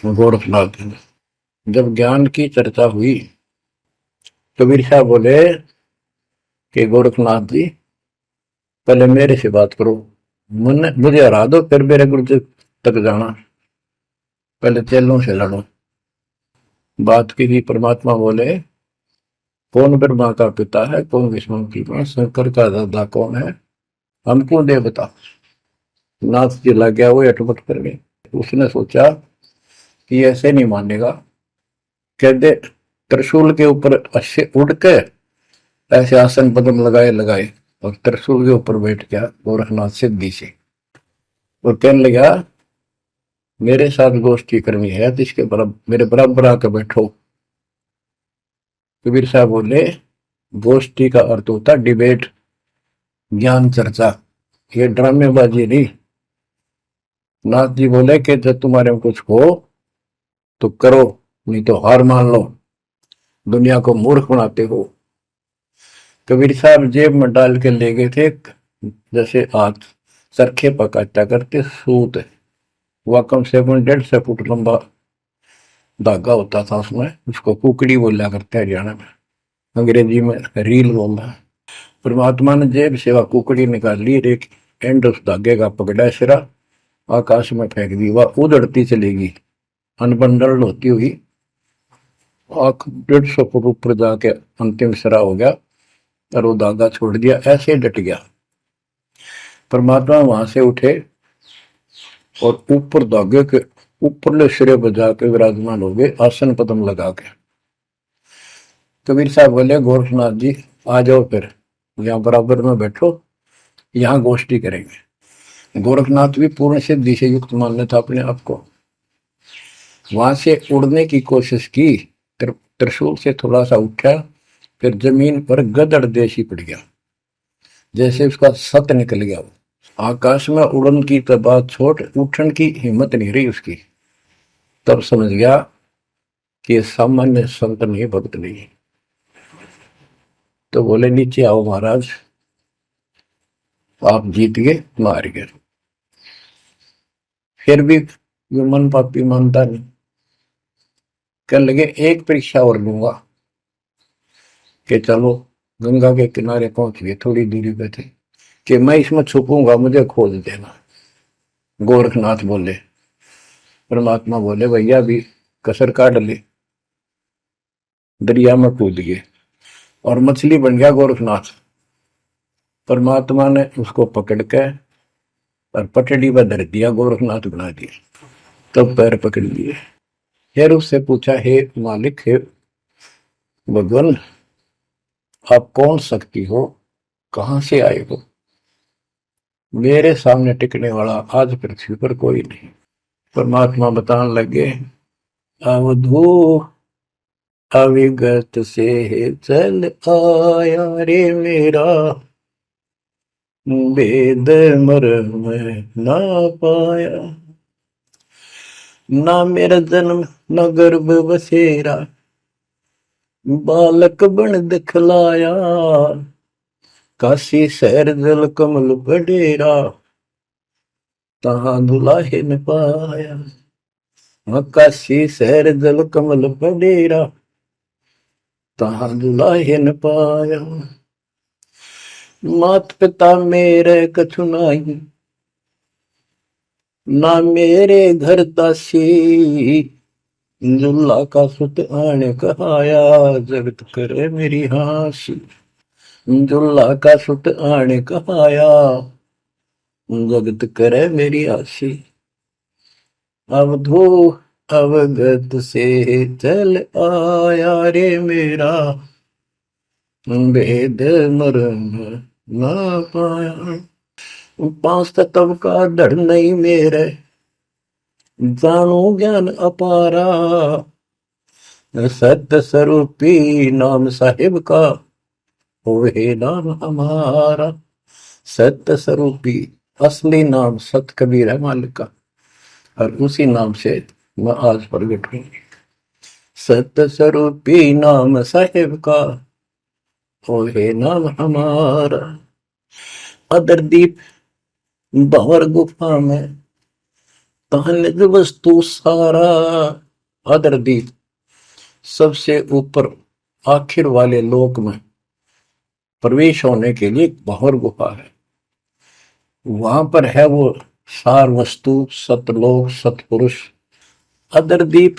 गोरखनाथ जी। जब ज्ञान की चर्चा हुई, कबीर साहब बोले कि गोरखनाथ जी पहले मेरे से बात करो, मुझे हरा दो, फिर मेरे गुरु जी तक जाना, पहले चेलों से लड़ो। बात की थी, परमात्मा बोले कौन ब्रह्मा का पिता है, कौन विष्णु की मां, शंकर का दादा कौन है, हमको दे बता। नाथ जी लग गया, वो अटपट कर गए। उसने सोचा कि ऐसे नहीं मानेगा, कहते त्रिशूल के ऊपर अच्छे उड़ के ऐसे आसन पदम लगाए लगाए और त्रिशूल के ऊपर बैठ गया गोरखनाथ सिद्धि से, और कहने लगा मेरे साथ गोष्ठी करनी है तो इसके बराबर मेरे बराबर आकर बैठो। कबीर साहब बोले गोष्ठी का अर्थ होता डिबेट, ज्ञान चर्चा, ये ड्रामेबाजी नहीं। नाथ जी बोले कि जब तुम्हारे में कुछ हो तो करो, नहीं तो हार मान लो, दुनिया को मूर्ख बनाते हो। कबीर साहब जेब में डाल के ले गए थे, जैसे हाथ चरखे पकाता करते सूत, वह कम से कम 150 फुट लंबा धागा होता था, उसमें उसको कुकड़ी बोला करते हरियाणा में, अंग्रेजी में रील बोलना। परमात्मा ने जेब से वह कुकड़ी निकाल ली, एक एंड उस धागे का पकड़ा, सिरा आकाश में फेंक दी, वह उड़ती चलेगी अनबंडल होती हुई, 150 फुट ऊपर जाके अंतिम सिरा हो गया, और वो धागा छोड़ दिया, ऐसे डट गया। परमात्मा वहां से उठे और ऊपर धागे के ऊपरले सिरे पर जाके विराजमान हो गए, आसन पदम लगा के। कबीर साहब बोले गोरखनाथ जी आ जाओ, फिर यहाँ बराबर में बैठो, यहाँ गोष्ठी करेंगे। गोरखनाथ भी पूर्ण सिद्धि से युक्त मान लेता अपने आप को, वहां से उड़ने की कोशिश की, त्रिशूल से थोड़ा सा उठा, फिर जमीन पर गदड़ देशी पड़ गया, जैसे उसका सत निकल गया। आकाश में उड़न की तो बात छोड़, उठन की हिम्मत नहीं रही उसकी। तब समझ गया कि ये सामान्य संत नहीं, भक्त नहीं। तो बोले नीचे आओ महाराज, आप जीत गए, मार गए। फिर भी ये मन पापी मानता नहीं, कहने लगे एक परीक्षा और लूंगा, कि चलो गंगा के किनारे पहुंच गए, थोड़ी दूरी पे थे, कि मैं इसमें छुपूंगा, मुझे खोज देना। गोरखनाथ बोले, परमात्मा बोले भैया भी कसर काट ले, दरिया में कूद गए और मछली बन गया गोरखनाथ। परमात्मा ने उसको पकड़ के और पटड़ी पर धर दिया, गोरखनाथ बना दिया। तब पैर पकड़ लिए। फिर उससे पूछा, हे मालिक, हे भगवान, आप कौन शक्ति हो, कहां से आए हो? मेरे सामने टिकने वाला आज पृथ्वी पर कोई नहीं। परमात्मा बताने लगे, अवधू अविगत से चल आया रे मेरा, वेद मर्म ना पाया। ना मेरा जन्म न गर्भ बसेरा, बालक बन दिखलाया। काशी शहर जल कमल बडेरा, तहां दुलाहे न पाया। काशी शहर जल कमल बडेरा, तहां दुलाहे न पाया। मात पिता मेरे कछु नाही, ना मेरे घर दासी। दुल्ला का सुत आने कहाया, जगत करे मेरी हासी। दुल्ला का सुत आने कहाया, जगत करे मेरी हासी। अवधू अवगत से चल आया रे मेरा, वेद मर्म ना पाया। पांच तत्व का धड़ नहीं मेरे, जानू ज्ञान अपारा। सत्य स्वरूपी नाम साहिब का, वही नाम हमारा। सत्य स्वरूपी असली नाम सत कबीर है मालिक का, और उसी नाम से मैं आज प्रगट हूं। सत्य स्वरूपी नाम साहिब का, वही नाम हमारा। अदरदीप भंवर गुफा में तहनिज वस्तु सारा। अदरदीप सबसे ऊपर आखिर वाले लोक में प्रवेश होने के लिए भंवर गुफा है। वहां पर है वो सार वस्तु, सतलोक, सतपुरुष। अदरदीप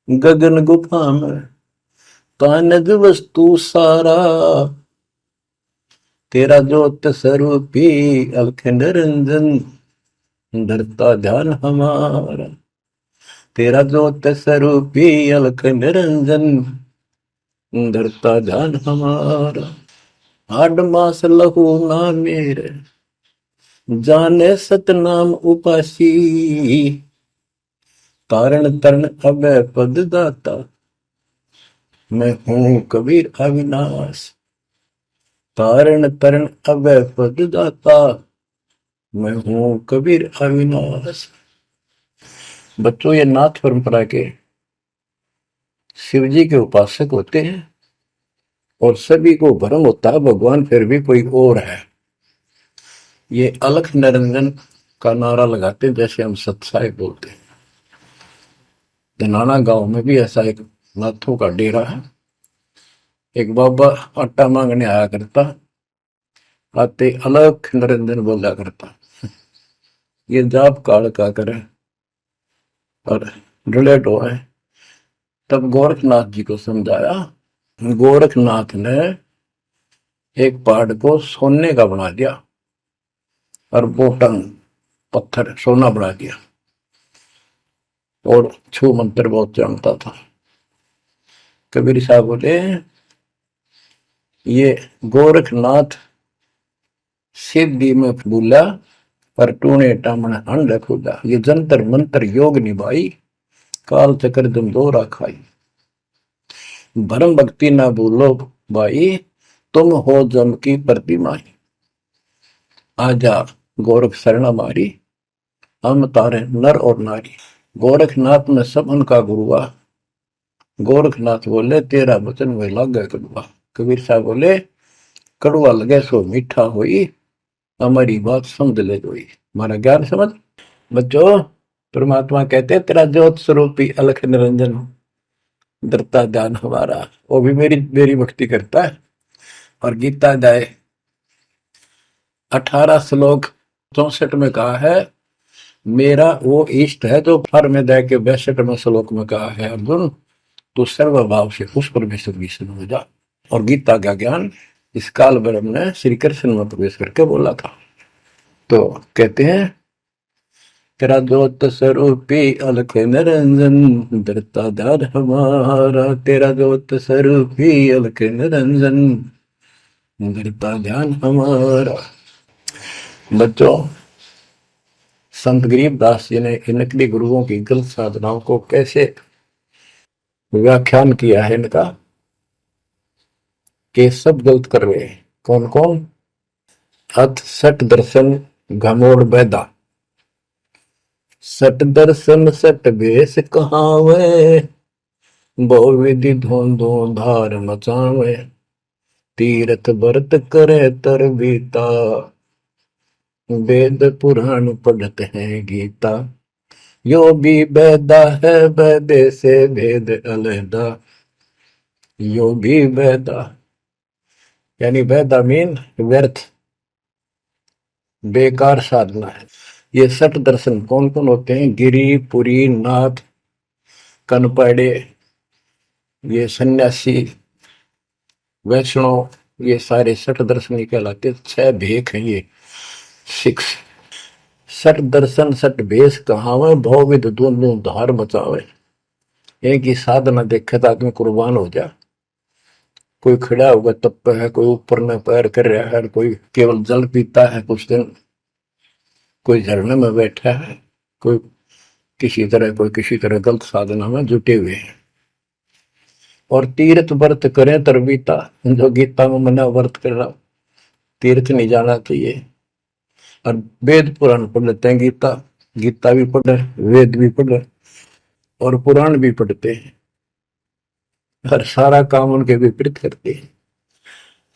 गगन गुफा में तहनिज वस्तु सारा। तेरा ज्योत स्वरूपी अलख निरंजन, धरता ध्यान हमारा। तेरा ज्योत स्वरूपी अलख निरंजन, धरता ध्यान हमारा। हाड मास लहू ना मेरे, जाने सतनाम उपासी। तारण तरण अभय पद दाता, मैं हूं कबीर अविनाश। तारण तरण अभय पद दाता, मैं हूं कबीर अविनाश। बच्चों, ये नाथ परंपरा के शिव जी के उपासक होते हैं और सभी को भ्रम होता है भगवान फिर भी कोई और है। ये अलख निरंजन का नारा लगाते हैं, जैसे हम सत्साई बोलते हैं। धनाना गांव में भी ऐसा एक नाथों का डेरा है। एक बाबा आटा मांगने आया करता, आते अलख निरंजन बोला करता। ये जाप काल का करे और रिलेट हो है। तब गोरखनाथ जी को समझाया। गोरखनाथ ने एक पहाड़ को सोने का बना दिया और बोटन पत्थर सोना बना दिया, और छू मंत्र बहुत जानता था। कबीर साहब बोले, ये गोरखनाथ सिद्धि में भूला, पर टूने टामण हंड खुदा। ये जंतर मंत्र योग निभाई, काल चक्र तुम दो राखाई। भरम भक्ति ना भूलो भाई, तुम हो जम की प्रतिमा। आजा गोरख शरण हमारी, हम तारे नर और नारी। गोरखनाथ में सब उनका गुरुआ। गोरखनाथ बोले, तेरा वचन में लागे कड़ुआ। कबीर साहब बोले, कड़ुआ लगे सो मीठा होई, हमारी बात समझ ले जोई। हमारा ज्ञान समझ। बच्चों, परमात्मा कहते हैं, तेरा ज्योत स्वरूपी अलख निरंजन, धरता ध्यान हमारा। वो भी मेरी भक्ति करता है। और गीता अध्याय 18 श्लोक 64 में कहा है, मेरा वो इष्ट है जो फर में दे के 62वें श्लोक में कहा है, अर्जुन तो सर्वभाव से उस परमेश्वर की शरण हो जा। और गीता का ज्ञान इस काल ब्रह्म ने श्री कृष्ण में प्रवेश करके बोला था। तो कहते हैं तेरा ज्योत स्वरूपी अलख निरंजन धरता धार हमारा, तेरा ज्योत स्वरूपी अलख निरंजन धरता ध्यान हमारा। बच्चों, संत गरीबदास जी ने इन नकली गुरुओं की गलत साधनाओं को कैसे व्याख्यान किया है इनका, कि सब गलत कर रहे हैं। कौन कौन? अथ सट दर्शन घमोड़ बैदा, सट दर्शन सट बेस कहावे, बहु विधि धोंधो धार मचावे, तीर्थ व्रत करे तर बीता, वेद पुराण पढ़ते हैं गीता, यो भी बैदा है बैदे से भेद अलहदा, यो भी बैदा यानी बैदा मीन व्यर्थ बेकार साधना है। ये सठ दर्शन कौन कौन होते हैं? गिरी, पुरी, नाथ, कनपड़े, ये सन्यासी, वैष्णव, ये सारे सठ दर्शन कहलाते। 6 भेख हैं ये 6। सठ दर्शन सठ भेष कहावे, भौविध दोनों धार बचावे। एक ही साधना देखे तो आदमी कुर्बान हो जा। कोई खड़ा होगा तप है, कोई ऊपर में पैर कर रहा है, कोई केवल जल पीता है कुछ दिन, कोई झरने में बैठा है, कोई किसी तरह गलत साधना में जुटे हुए हैं। और तीर्थ व्रत करें तरबीता, जो गीता में मना व्रत कर रहा, तीर्थ नहीं जाना चाहिए। और वेद पुराण पढ़ लेते हैं, गीता भी पढ़ रहे, वेद भी पढ़ रहे और पुराण भी पढ़ते हैं, हर सारा काम उनके विपरीत करते हैं।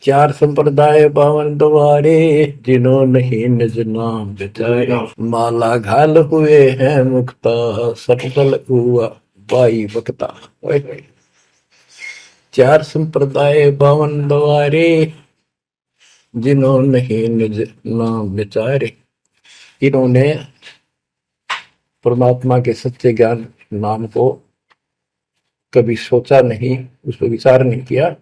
4 संप्रदाय 52 द्वारे, जिन्हों नहीं निज नाम बिचारे, माला घाल हुए हैं मुक्ता, सटल हुआ बाई बकता। 4 संप्रदाय 52 द्वारे, जिन्हों नहीं निज नाम बिचारे। इन्होंने परमात्मा के सच्चे ज्ञान नाम को कभी सोचा नहीं, उस पर विचार नहीं किया।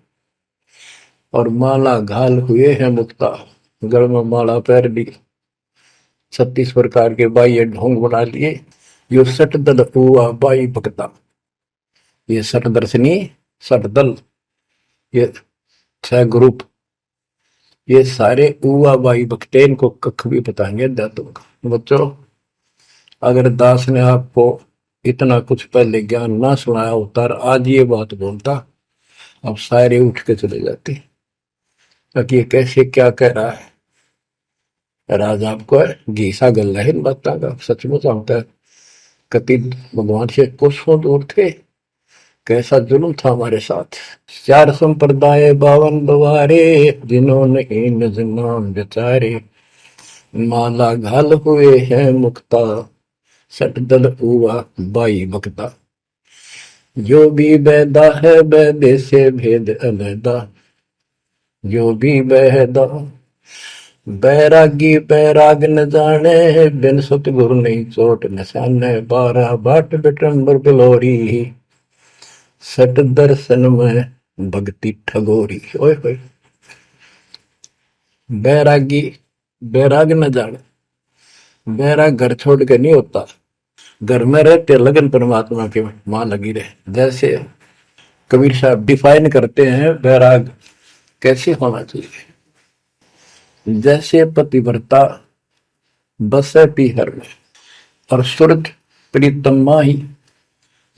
और माला घाल हुए हैं मुक्ता, गल में माला पैर ली, 36 प्रकार के बाह्य ढोंग बना लिए। यो सट दल हुआ बाई भक्ता, ये सट दर्शनी, सट दल, ये 6 ग्रुप, ये सारे उवा बाई भक्ते, इनको कख भी बताएंगे दातों का। बच्चों, अगर दास ने आपको इतना कुछ पहले ज्ञान ना सुनाया होता और आज ये बात बोलता, अब सारे उठ के चले जाते कि ये कैसे क्या कह रहा है। राज आपको घीसा गल है इन बातों का, सचमुच आता है। कति भगवान से कोसों दूर थे, कैसा जुल्म था हमारे साथ। 4 संप्रदाय 52 द्वारे, जिन्होंने निज नाम बेचारे, माला घाल हुए हैं मुक्ता, सट दल हुआ बाई बकता, जो भी बैदा है बैदे से भेद अलहदा, जो भी बैदा। बैरागी बैराग न जाने, बिन सतगुरु नहीं चोट निशाने, 12 बाट बिटंबर बिलोरी, सट दर्शन में भक्ति ठगोरी। ओए होए, बैरागी बैराग न जाने, बैराग घर छोड़ के नहीं होता, घर में रहते लगन परमात्मा के मां लगी रहे। जैसे कबीर साहब डिफाइन करते हैं बैराग कैसे होना चाहिए। जैसे पतिव्रता बसे पीहर में और सुरत प्रीतम माही,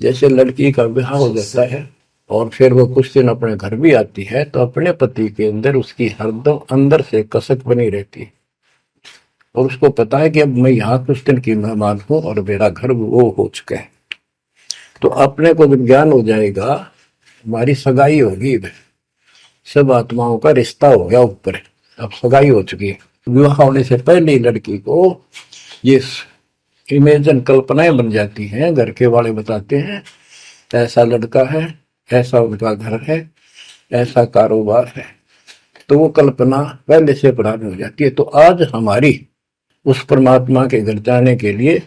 जैसे लड़की का विवाह हो जाता है और फिर वो कुछ दिन अपने घर भी आती है, तो अपने पति के अंदर उसकी हरदम अंदर से कसक बनी रहती है और उसको पता है कि अब मैं यहाँ कुछ दिन की मेहमान हूं और मेरा घर वो हो चुका है। तो अपने को जब ज्ञान हो जाएगा, हमारी सगाई होगी, सब आत्माओं का रिश्ता हो गया ऊपर, अब सगाई हो चुकी है। विवाह होने से पहले ही लड़की को ये इमेजन कल्पनाएं बन जाती हैं। घर के वाले बताते हैं ऐसा लड़का है, ऐसा उनका घर है, ऐसा कारोबार है, तो वो कल्पना पहले से पुरानी हो जाती है। तो आज हमारी उस परमात्मा के घर जाने के लिए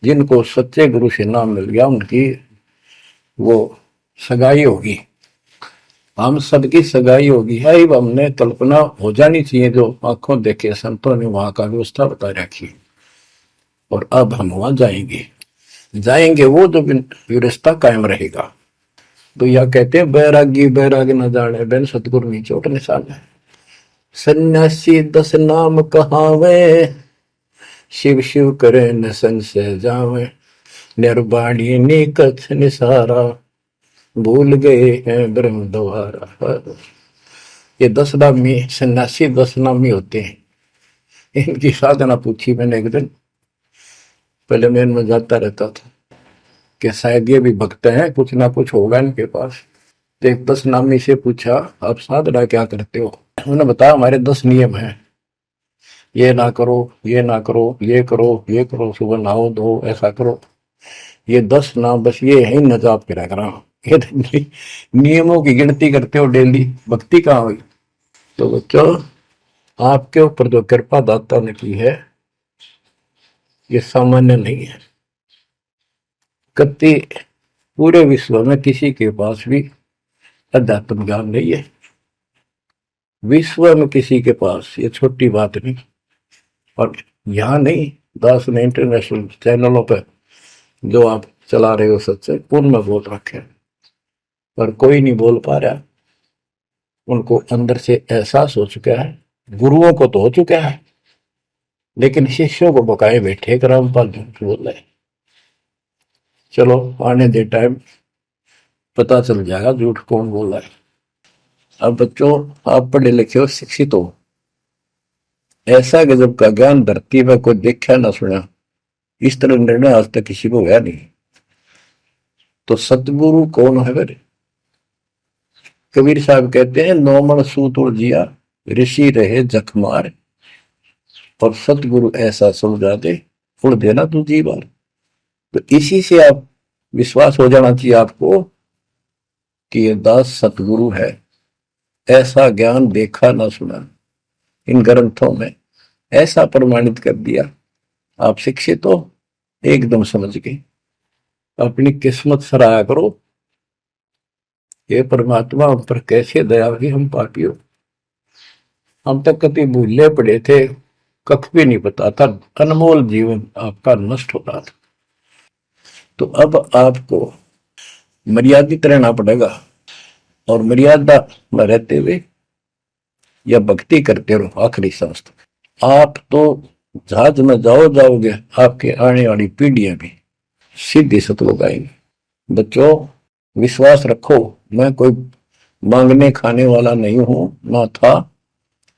जिनको सच्चे गुरु से नाम मिल गया, उनकी वो सगाई होगी, हम सबकी सगाई होगी है। हमने कल्पना हो जानी चाहिए, जो आंखों देखे संतों ने वहां का व्यवस्था बता रखी। और अब हम वहां जाएंगे, जाएंगे वो जो रिश्ता कायम रहेगा। तो यह कहते हैं बैरागी बैराग न जाने बिन सतगुरु नी चोट निशान है। सन्यासी 10 नाम कहावे, शिव शिव करे न संशय जावे, निर्वाणी नी कछ निसारा, भूल गए हैं ब्रह्म द्वारा। ये 10 नामी सन्यासी 10 नामी होते हैं। इनकी साधना पूछी मैंने एक दिन, पहले मैं इनमें जाता रहता था कि शायद ये भी भक्त हैं, कुछ ना कुछ होगा इनके पास। तो एक 10 नामी से पूछा, आप साधना क्या करते हो? उन्होंने बताया हमारे 10 नियम हैं, ये ना करो, ये ना करो, ये करो, ये करो, सुबह नहाओ धो, ऐसा करो। ये 10 नाम बस ये है न जाप करा करा। ये नियमों की गिनती करते हो डेली, भक्ति कहाँ हुई? तो बच्चों, आपके ऊपर जो कृपा दाता ने की है ये सामान्य नहीं है। कति पूरे विश्व में किसी के पास भी अध्यात्म ज्ञान नहीं है। विश्व में किसी के पास, ये छोटी बात नहीं। और यहाँ नहीं, दास ने इंटरनेशनल चैनलों पर जो आप चला रहे हो सत्संग, उनमें बोल रखे, पर कोई नहीं बोल पा रहा। उनको अंदर से एहसास हो चुका है, गुरुओं को तो हो चुका है, लेकिन शिष्यों को बकाए बैठे कि रामपाल झूठ बोल रहे। चलो आने दे टाइम, पता चल जाएगा झूठ कौन बोल रहा है। अब बच्चों, आप पढ़े लिखे हो, शिक्षित हो, ऐसा गजब का ज्ञान धरती में कोई देखा ना सुना, इस तरह निर्णय आज तक किसी को हुआ नहीं। तो सतगुरु कौन है? फिर कबीर साहब कहते हैं, नौमण सूत जिया ऋषि रहे जखमार, और सतगुरु ऐसा समझा दे उड़ देना तू जी बार। तो इसी से आप विश्वास हो जाना चाहिए आपको कि ये दास सतगुरु है। ऐसा ज्ञान देखा ना सुना, इन ग्रंथों में ऐसा प्रमाणित कर दिया। आप शिक्षित हो, एकदम समझ गए। अपनी किस्मत सराहा करो, ये परमात्मा हम पर कैसे दया हुई। हम पापी हो, हम तक कभी भूले पड़े थे, कख भी नहीं पता था, अनमोल जीवन आपका नष्ट हो रहा था। तो अब आपको मर्यादित रहना पड़ेगा, और मर्यादा में रहते हुए या भक्ति करते रहो आखिरी सांस तक। आप तो जहाज में जाओगे, आपके आने वाली पीढ़ियां भी सीधी सतलोक आएंगे। बच्चों, विश्वास रखो, मैं कोई मांगने खाने वाला नहीं हूं, ना था,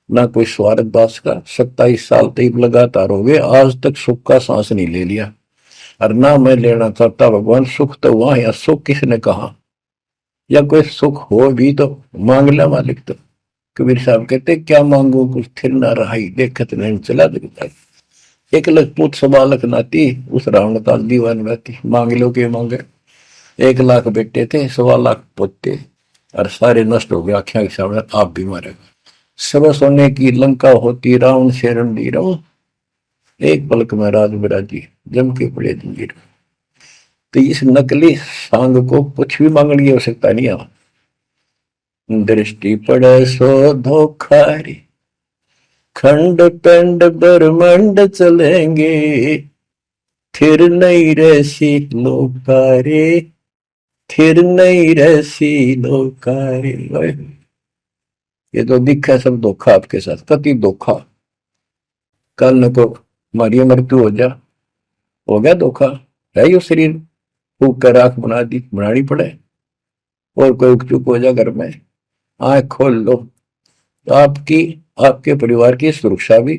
ना कोई स्वार्थ दास का। 27 साल तक लगातार हो गए, आज तक सुख का सांस नहीं ले लिया, और ना मैं लेना चाहता। भगवान सुख तो वहां है, सुख किसने कहा? या कोई सुख हो भी तो मांग ले मालिक। तो कबीर साहब कहते, क्या मांगो कुछ थिर ना रहाई, देखत नहीं चला दिखता। 1 लाख पूत 1.25 लाख नाती, उस रावण काल दीवान रहती। मांग लो के मांगे, 1 लाख बेटे थे, 1.25 लाख पोते, और सारे नष्ट हो गए आख्या के सामने। आप भी मारेगा। सब सोने की लंका होती, रावण से रणधीर, एक पलक में राज बिराजी, जम के पड़े जंजीर। तो इस नकली सांग को कुछ भी मांगने की आवश्यकता नहीं है। दृष्टि पड़े सो धोखारी, खंड पिंड ब्रह्मंड चलेंगे, फिर नहीं रहसी लोकारे, फिर नहीं रहसी लोकारे। ये तो दिखा सब धोखा आपके साथ, कति धोखा। कल न को मारी मृत्यु हो गया धोखा, है यो शरीर फूक कर राख बना दी, बनानी पड़े। और कोई चुप हो जा घर में, आंख खोल लो। आपकी, आपके परिवार की सुरक्षा भी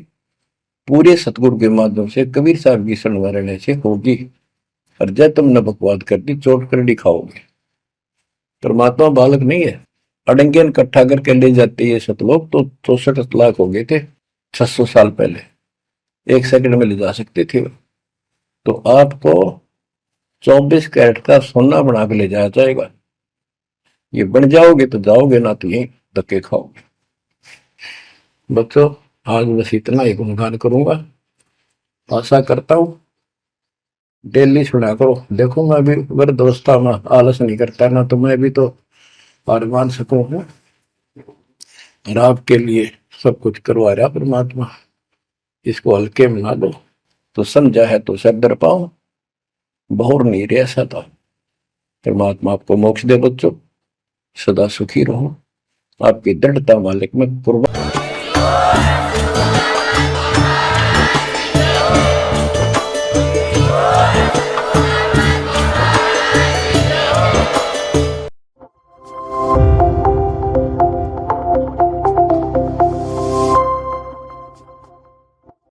पूरे सतगुरु के माध्यम से, कबीर साहब की शरण में रहने से होगी। और जब तुमने बकवाद कर दी, चोट कर दिखाओगे। परमात्मा बालक नहीं है, अड़ंगियन इकट्ठा करके ले जाते ये सतलोक। तो 64 लाख हो गए थे 600 साल पहले, 1 सेकंड में ले जा सकते थे। तो आपको 24 कैरेट का सोना बना के ले जाया जाएगा। ये बन जाओगे तो जाओगे, ना तो यही धक्के खाओगे। बच्चों, आज बस इतना ही गुणगान करूंगा। आशा करता हूं डेली सुना करो। देखो मैं भी वृद्धावस्था में आलस नहीं करता ना, तो मैं भी तो हार मान सकूं। और आपके लिए सब कुछ करवा रहा परमात्मा, इसको हल्के में ना लो। तो समझा है तो सदर पाओ, बहुर नहीं रह सकता। परमात्मा आपको मोक्ष दे बच्चों, सदा सुखी रहो। आपकी दृढ़ता मालिक में कुर्बान।